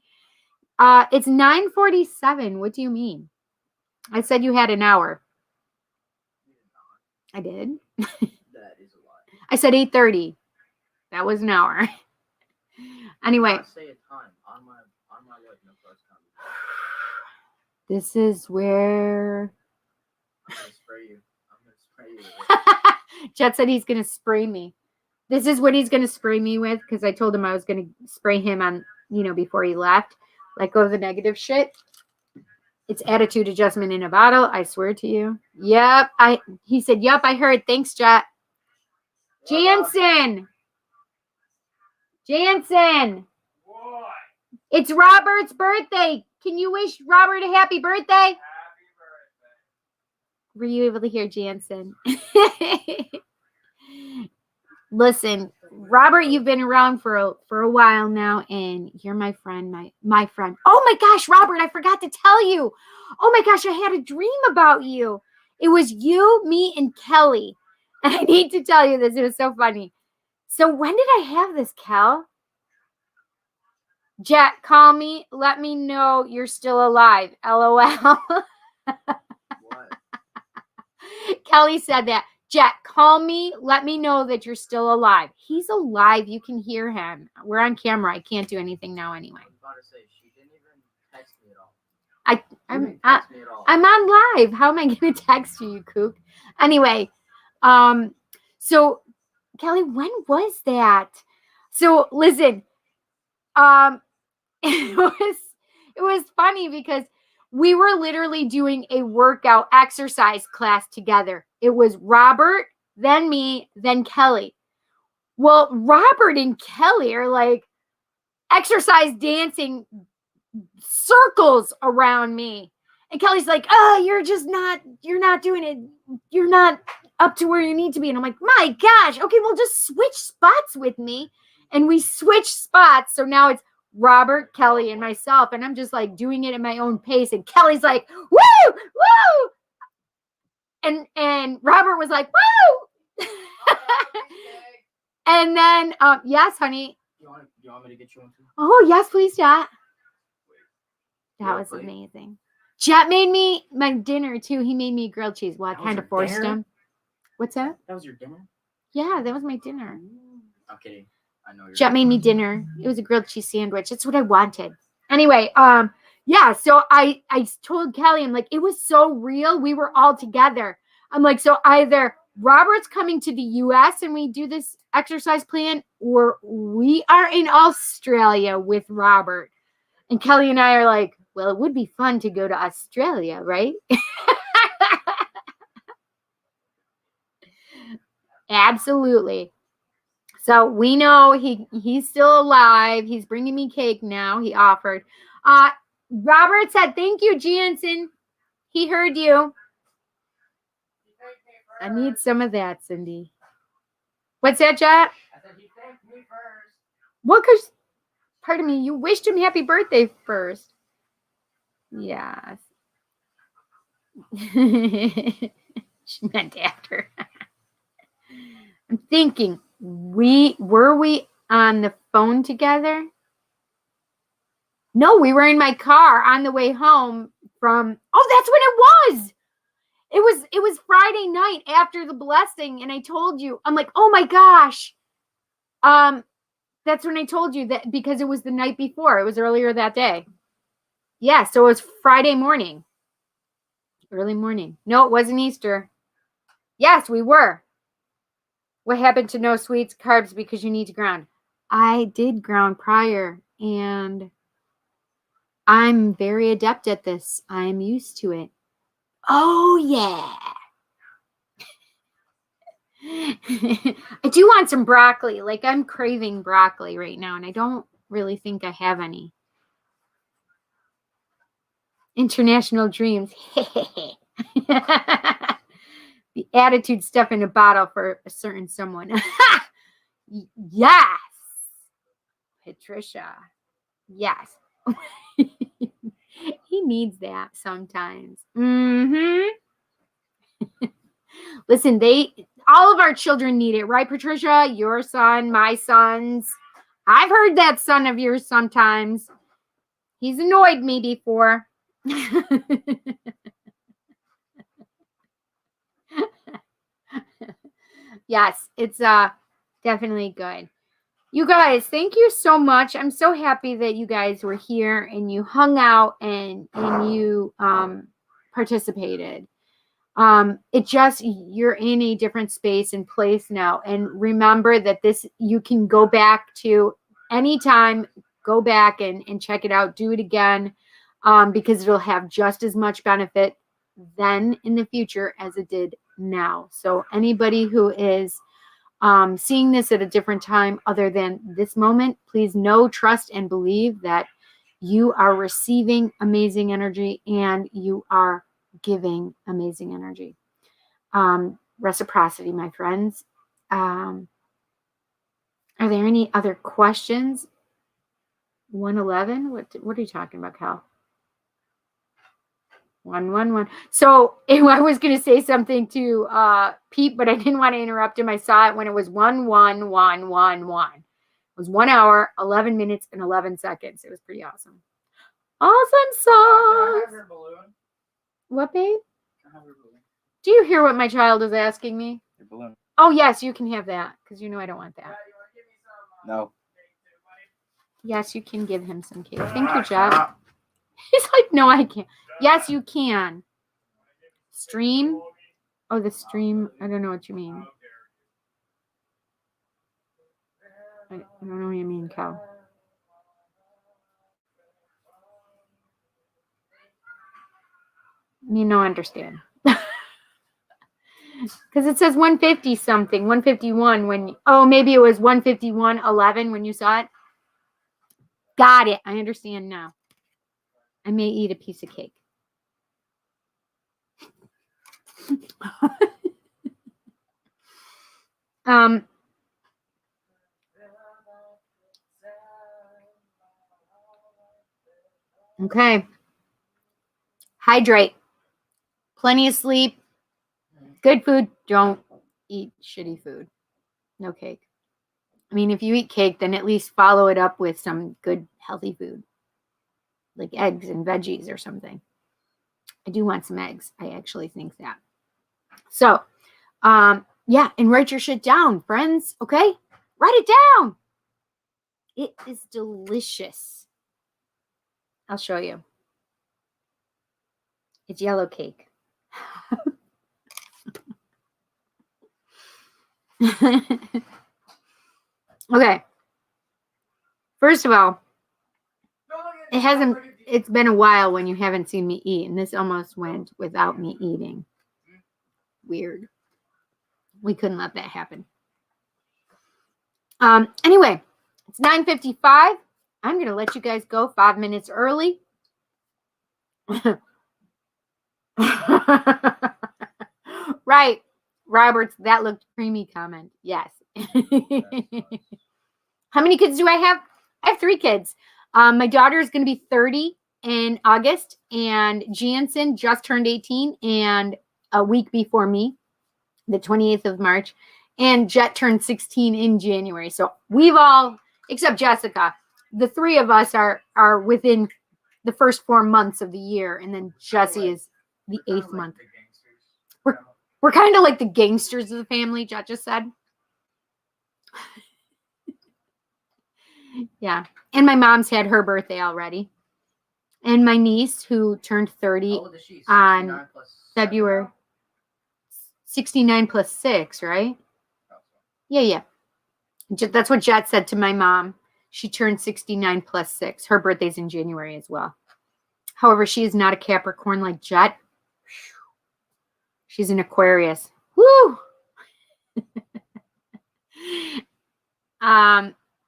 It's 9:47. What do you mean? I said you had an hour. I did. That is a lot. I said 8:30. That was an hour. Anyway. Say a time on my life. No first time. This is where I'm gonna spray you. Jet said he's gonna spray me. This is what he's gonna spray me with, because I told him I was gonna spray him on, before he left. Let go of the negative shit. It's attitude adjustment in a bottle. I swear to you. Yep. He said, yep, I heard. Thanks, Jet. Jansen. It's Robert's birthday. Can you wish Robert a happy birthday? Were you able to hear Jansen? Listen, Robert, you've been around for a while now, and you're my friend, my friend. Oh my gosh, Robert, I forgot to tell you. Oh my gosh, I had a dream about you. It was you, me, and Kelly. And I need to tell you this. It was so funny. So when did I have this, Kel? Jack, call me. Let me know you're still alive. LOL. What? Kelly said that. Jack, call me. Let me know that you're still alive. He's alive. You can hear him. We're on camera. I can't do anything now anyway. I was about to say, she didn't even text me at all. I'm on live. How am I going to text you, you kook? Anyway, so Kelly, when was that? So listen, it was funny because we were literally doing a workout exercise class together. It was Robert, then me, then Kelly. Well, Robert and Kelly are like exercise dancing circles around me. And Kelly's like, oh, you're not doing it. You're not up to where you need to be. And I'm like, my gosh, okay, well, just switch spots with me. And we switch spots. So now it's Robert, Kelly, and myself. And I'm just like doing it at my own pace. And Kelly's like, woo, woo. And Robert was like, woo. And then, yes, honey. You want me to get you one too? Oh, yes, please, Jet. That was amazing. Jet made me my dinner, too. He made me grilled cheese. Well, I kind of forced him. What's that? That was your dinner? Yeah, that was my dinner. I'm kidding. I know you're Jet made me dinner. It was a grilled cheese sandwich. That's what I wanted. Anyway, yeah, so I told Kelly, I'm like, it was so real. We were all together. I'm like, so either Robert's coming to the US and we do this exercise plan, or we are in Australia with Robert. And Kelly and I are like, well, it would be fun to go to Australia, right? Absolutely. So we know he's still alive. He's bringing me cake now. He offered. Robert said, thank you, Jansen. He heard you. I need some of that, Cindy. What's that, Jet? I said he thanked me first. What? Because, pardon me, you wished him happy birthday first. Yes. She meant after. I'm thinking, were we on the phone together? No, we were in my car on the way home from, oh, that's when it was. It was Friday night after the blessing, and I told you, I'm like, oh my gosh. That's when I told you that, because it was the night before. It was earlier that day. Yeah, so it was Friday morning. Early morning. No, it wasn't Easter. Yes, we were. What happened to no sweets, carbs, because you need to ground? I did ground prior, and I'm very adept at this. I'm used to it. Oh, yeah. I do want some broccoli. Like, I'm craving broccoli right now, and I don't really think I have any. International dreams. The attitude stuff in a bottle for a certain someone. Yes. Patricia. Yes. He needs that sometimes. Mm-hmm. Listen, all of our children need it, right, Patricia? Your son, my sons. I've heard that son of yours sometimes. He's annoyed me before. Yes, it's definitely good. You guys, thank you so much. I'm so happy that you guys were here and you hung out and you participated. It just, you're in a different space and place now. And remember that this, you can go back to anytime, go back and check it out, do it again. because it'll have just as much benefit then in the future as it did now. So anybody who is seeing this at a different time other than this moment, please know, trust, and believe that you are receiving amazing energy and you are giving amazing energy. Reciprocity, my friends. Are there any other questions? 111? What are you talking about, Cal? 111. So I was going to say something to Pete, but I didn't want to interrupt him. I saw it when it was 11111. It was 1 hour, 11 minutes, and 11 seconds. It was pretty awesome. Awesome songs. What, babe? Do you hear what my child is asking me? Your balloon. Oh, yes, you can have that because you know I don't want that. No. Yes, you can give him some cake. Thank you, Jeff. He's like, no, I can't. Yes, you can. Stream? Oh, the stream. I don't know what you mean. I don't know what you mean, Cal. You know, understand. Because it says 150 something, 151 when, oh, maybe it was 151.11 when you saw it. Got it. I understand now. I may eat a piece of cake. Okay. Hydrate. Plenty of sleep. Good food. Don't eat shitty food. No cake. I mean, if you eat cake, then at least follow it up with some good healthy food. Like eggs and veggies or something. I do want some eggs. I actually think that. So, yeah, and write your shit down, friends. Okay? Write it down. It is delicious. I'll show you. It's yellow cake. Okay. First of all, it's been a while when you haven't seen me eat, and this almost went without me eating. Weird. We couldn't let that happen. Anyway, it's 9:55. I'm going to let you guys go 5 minutes early. Right. Roberts, that looked creamy comment. Yes. How many kids do I have? I have 3 kids. My daughter is going to be 30 in August, and Jansen just turned 18 and a week before me, the 28th of March, and Jet turned 16 in January. So we've all, except Jessica, the 3 of us are within the first 4 months of the year, and then Jesse is the 8th month. We're kind of like the gangsters of the family, Jet just said. Yeah. And my mom's had her birthday already. And my niece, who turned 30 on February 69 plus 6, right? Yeah. That's what Jet said to my mom. She turned 69 plus 6. Her birthday's in January as well. However, she is not a Capricorn like Jet. She's an Aquarius. Woo!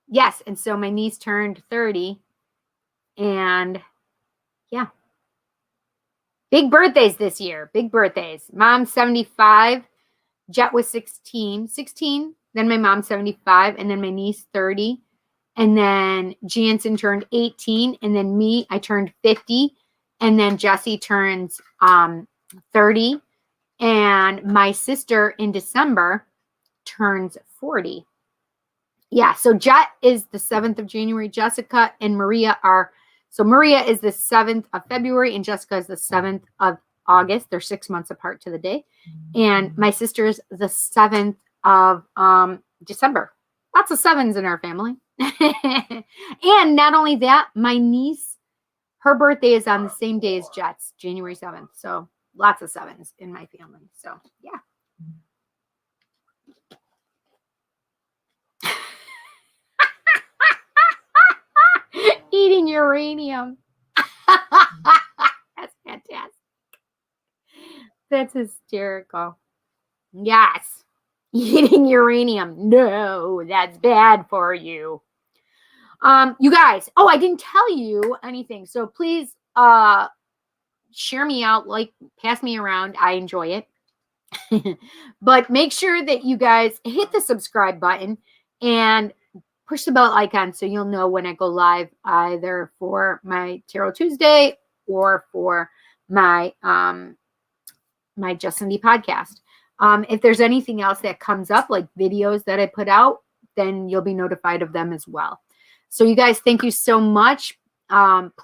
Yes, and so my niece turned 30, and yeah. Big birthdays this year. Big birthdays. Mom's 75. Jet was 16. Then my mom 75, and then my niece 30. And then Jansen turned 18, and then me, I turned 50. And then Jesse turns 30. And my sister in December turns 40. Yeah, so Jet is the 7th of January. Jessica and Maria are, so Maria is the 7th of February and Jessica is the 7th of August. They're 6 months apart to the day. And my sister's the 7th of December. Lots of 7s in our family. And not only that, my niece, her birthday is on the same day as Jet's, January 7th. So lots of 7s in my family. So, yeah. Eating uranium. That's fantastic. That's hysterical. Yes. Eating uranium. No, that's bad for you. You guys, I didn't tell you anything. So please share me out, like pass me around. I enjoy it. But make sure that you guys hit the subscribe button and push the bell icon so you'll know when I go live, either for my Tarot Tuesday or for my my Just Cindy podcast. If there's anything else that comes up, like videos that I put out, then you'll be notified of them as well. So you guys, thank you so much.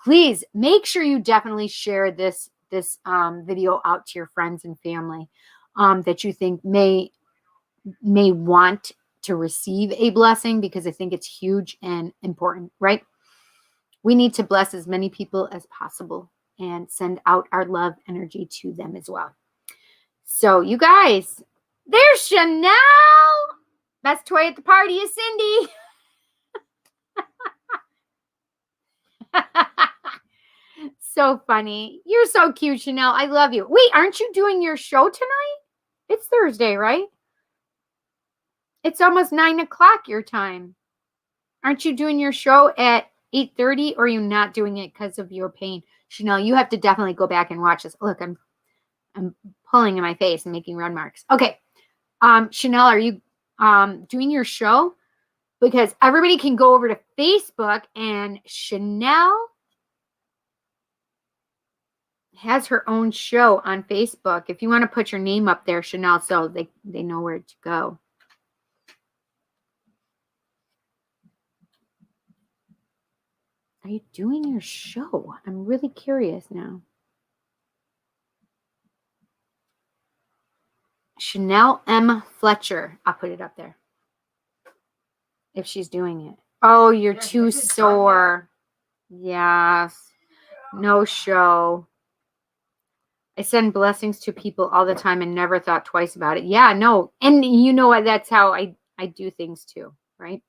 Please make sure you definitely share this video out to your friends and family that you think may want to receive a blessing, because I think it's huge and important, right? We need to bless as many people as possible and send out our love energy to them as well. So you guys, there's Chanel. Best toy at the party is Cindy. So funny. You're so cute, Chanel. I love you. Wait, aren't you doing your show tonight? It's Thursday, right? It's almost 9 o'clock your time. Aren't you doing your show at 8:30, or are you not doing it because of your pain? Chanel, you have to definitely go back and watch this. Look, I'm pulling in my face and making red marks. Okay. Chanel, are you doing your show? Because everybody can go over to Facebook, and Chanel has her own show on Facebook. If you want to put your name up there, Chanel, so they know where to go. Are you doing your show? I'm really curious now. Chanel M. Fletcher. I'll put it up there if she's doing it. Oh, you're too sore. Yes. No show. I send blessings to people all the time and never thought twice about it. Yeah, no. And you know what? That's how I do things too, right?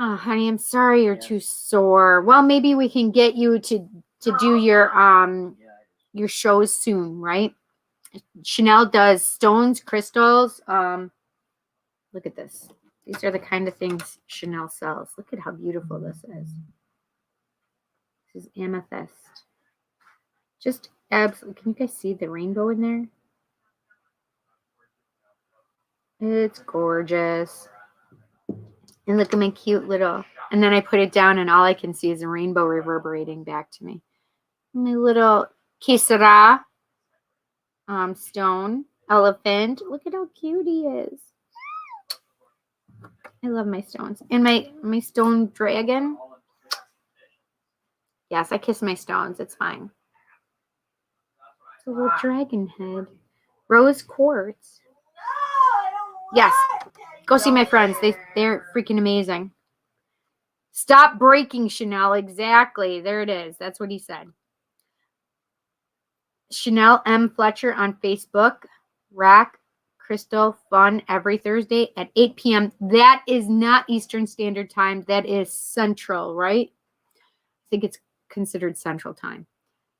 Oh, honey, I'm sorry you're too sore. Well, maybe we can get you to do your shows soon, right? Chanel does stones, crystals. Look at this. These are the kind of things Chanel sells. Look at how beautiful this is. This is amethyst. Just absolutely. Can you guys see the rainbow in there? It's gorgeous. And look at my cute little, and then I put it down and all I can see is a rainbow reverberating back to me. My little Kisara stone elephant. Look at how cute he is. I love my stones. And my stone dragon. Yes, I kiss my stones. It's fine. It's a little dragon head. Rose quartz. Yes. Go see my friends. They're freaking amazing. Stop breaking, Chanel. Exactly. There it is. That's what he said. Chanel M. Fletcher on Facebook. Rack Crystal Fun every Thursday at 8 p.m. That is not Eastern Standard Time. That is Central, right? I think it's considered Central Time.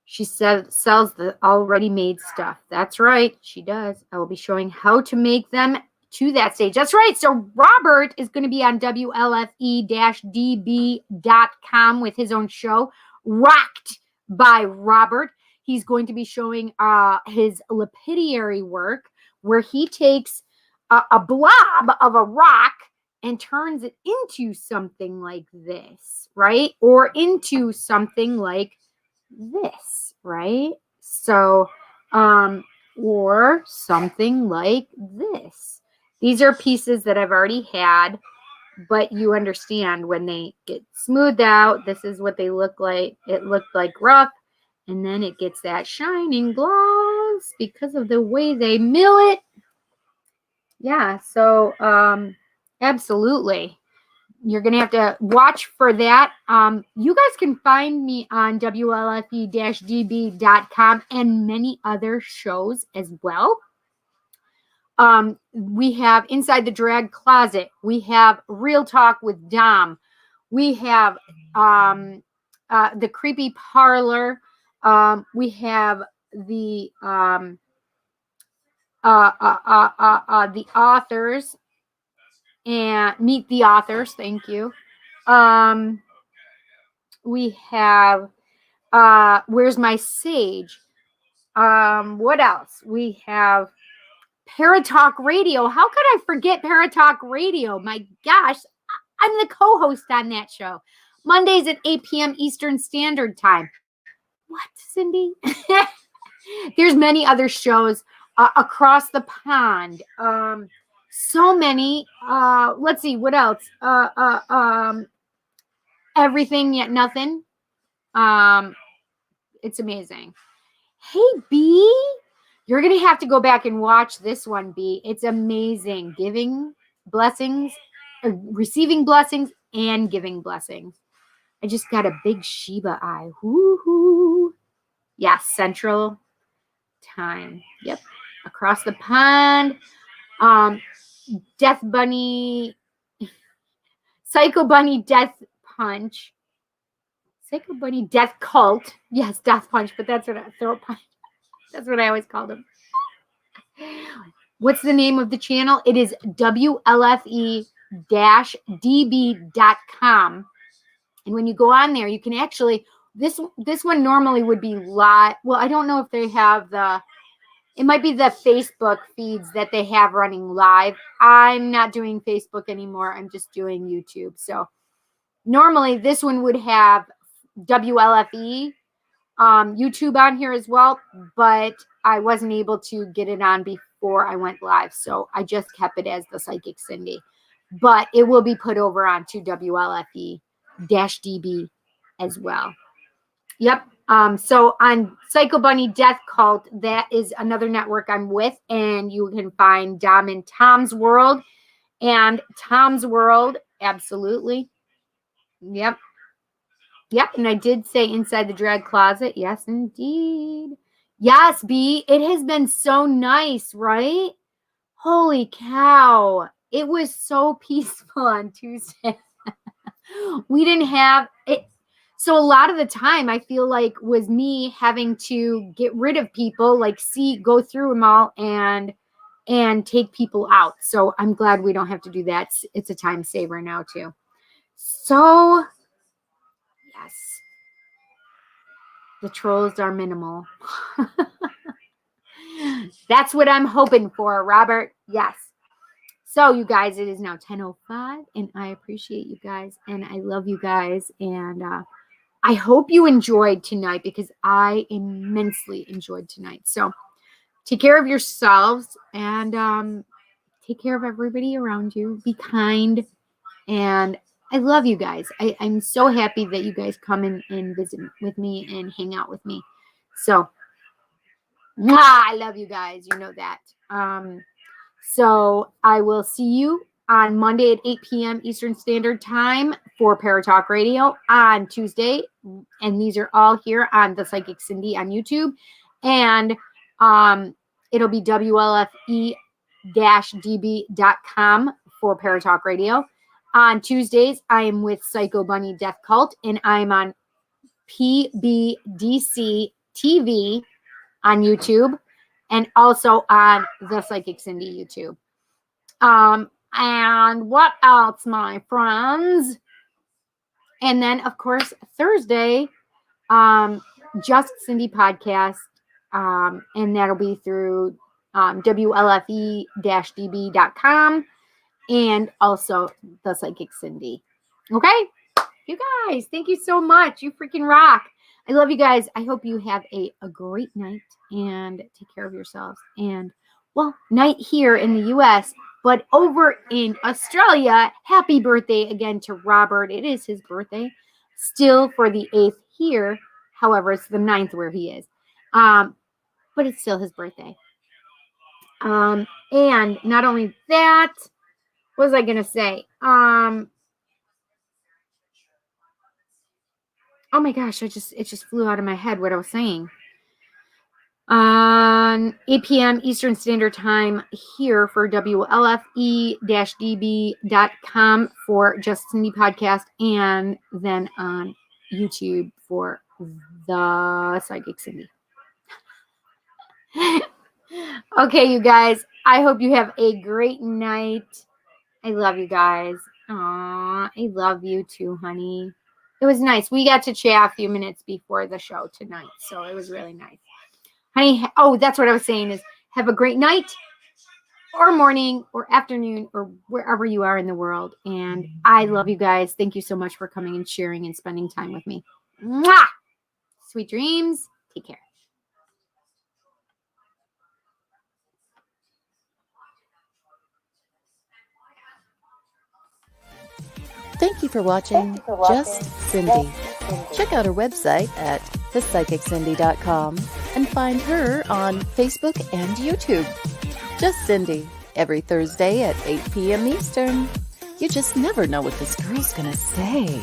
She sells the already made stuff. That's right. She does. I will be showing how to make them to that stage. That's right. So Robert is going to be on WLFE-DB.com with his own show, Rocked by Robert. He's going to be showing his lapidary work, where he takes a blob of a rock and turns it into something like this, right? Or into something like this, right? So, or something like this. These are pieces that I've already had, but you understand when they get smoothed out, this is what they look like. It looked like rough, and then it gets that shining gloss because of the way they mill it. Yeah, so absolutely. You're going to have to watch for that. You guys can find me on WLFE-DB.com and many other shows as well. We have Inside the Drag Closet. We have Real Talk with Dom. We have the creepy parlor. We have the authors and meet the authors. Thank you. We have Where's My Sage? What else? We have Paratalk Radio. How could I forget Paratalk Radio? My gosh, I'm the co-host on that show. Mondays at 8 p.m. Eastern Standard Time. What, Cindy? There's many other shows across the pond. So many. Let's see, what else? Everything Yet Nothing. It's amazing. Hey, B, you're going to have to go back and watch this one, B. It's amazing. Giving blessings, receiving blessings, and giving blessings. I just got a big Shiba eye. Woo-hoo. Yeah, Central Time. Yep. Across the pond. Death Bunny. Psycho Bunny Death Punch. Psycho Bunny Death Cult. Yes, Death Punch, but that's what Throat Punch. That's what I always called him. What's the name of the channel? It is WLFE-DB.com. And when you go on there, you can actually, this one normally would be live. Well, I don't know if they have it might be the Facebook feeds that they have running live. I'm not doing Facebook anymore. I'm just doing YouTube. So normally this one would have WLFE YouTube on here as well, but I wasn't able to get it on before I went live. So I just kept it as the Psychic Cindy, but it will be put over onto WLFE-DB as well. Yep. So on Psycho Bunny Death Cult, that is another network I'm with, and you can find Dom in Tom's World and Tom's World. Absolutely. Yep. Yep. And I did say Inside the Drag Closet. Yes, indeed. Yes, B. It has been so nice, right? Holy cow. It was so peaceful on Tuesday. We didn't have it. So a lot of the time I feel like was me having to get rid of people, like go through them all and take people out. So I'm glad we don't have to do that. It's a time saver now too. So yes, the trolls are minimal. That's what I'm hoping for, Robert. Yes. So you guys, it is now 10:05 and I appreciate you guys and I love you guys. And I hope you enjoyed tonight because I immensely enjoyed tonight. So take care of yourselves and take care of everybody around you. Be kind. And I love you guys. I'm so happy that you guys come and visit with me and hang out with me. So I love you guys. You know that. So I will see you on Monday at 8 p.m. Eastern Standard Time for Paratalk Radio, on Tuesday. And these are all here on The Psychic Cindy on YouTube. And it'll be WLFE-DB.com for Paratalk Radio. On Tuesdays, I am with Psycho Bunny Death Cult, and I'm on PBDC TV on YouTube, and also on The Psychic Cindy YouTube. And what else, my friends? And then, of course, Thursday, Just Cindy podcast, and that'll be through WLFE-DB.com and also The Psychic Cindy. Okay? You guys, thank you so much. You freaking rock. I love you guys. I hope you have a great night and take care of yourselves. And, well, night here in the U.S., but over in Australia, happy birthday again to Robert. It is his birthday. Still for the 8th here. However, it's the 9th where he is. But it's still his birthday. And not only that, what was I going to say? Oh my gosh, it just flew out of my head what I was saying. 8 p.m. Eastern Standard Time here for WLFE-DB.com for Just Cindy Podcast, and then on YouTube for the Psychic Cindy. Okay, you guys. I hope you have a great night. I love you guys. Aw, I love you too, honey. It was nice. We got to chat a few minutes before the show tonight, so it was really nice. Honey, oh, that's what I was saying is have a great night or morning or afternoon or wherever you are in the world. And I love you guys. Thank you so much for coming and sharing and spending time with me. Mwah! Sweet dreams. Take care. Thank you for watching Just Cindy. Check out her website at thepsychiccindy.com and find her on Facebook and YouTube. Just Cindy, every Thursday at 8 p.m. Eastern. You just never know what this girl's gonna say.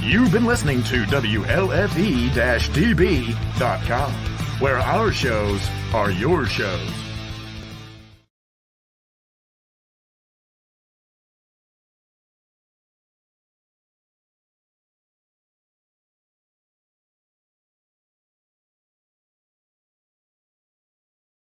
You've been listening to WLFE-DB.com, where our shows are your shows.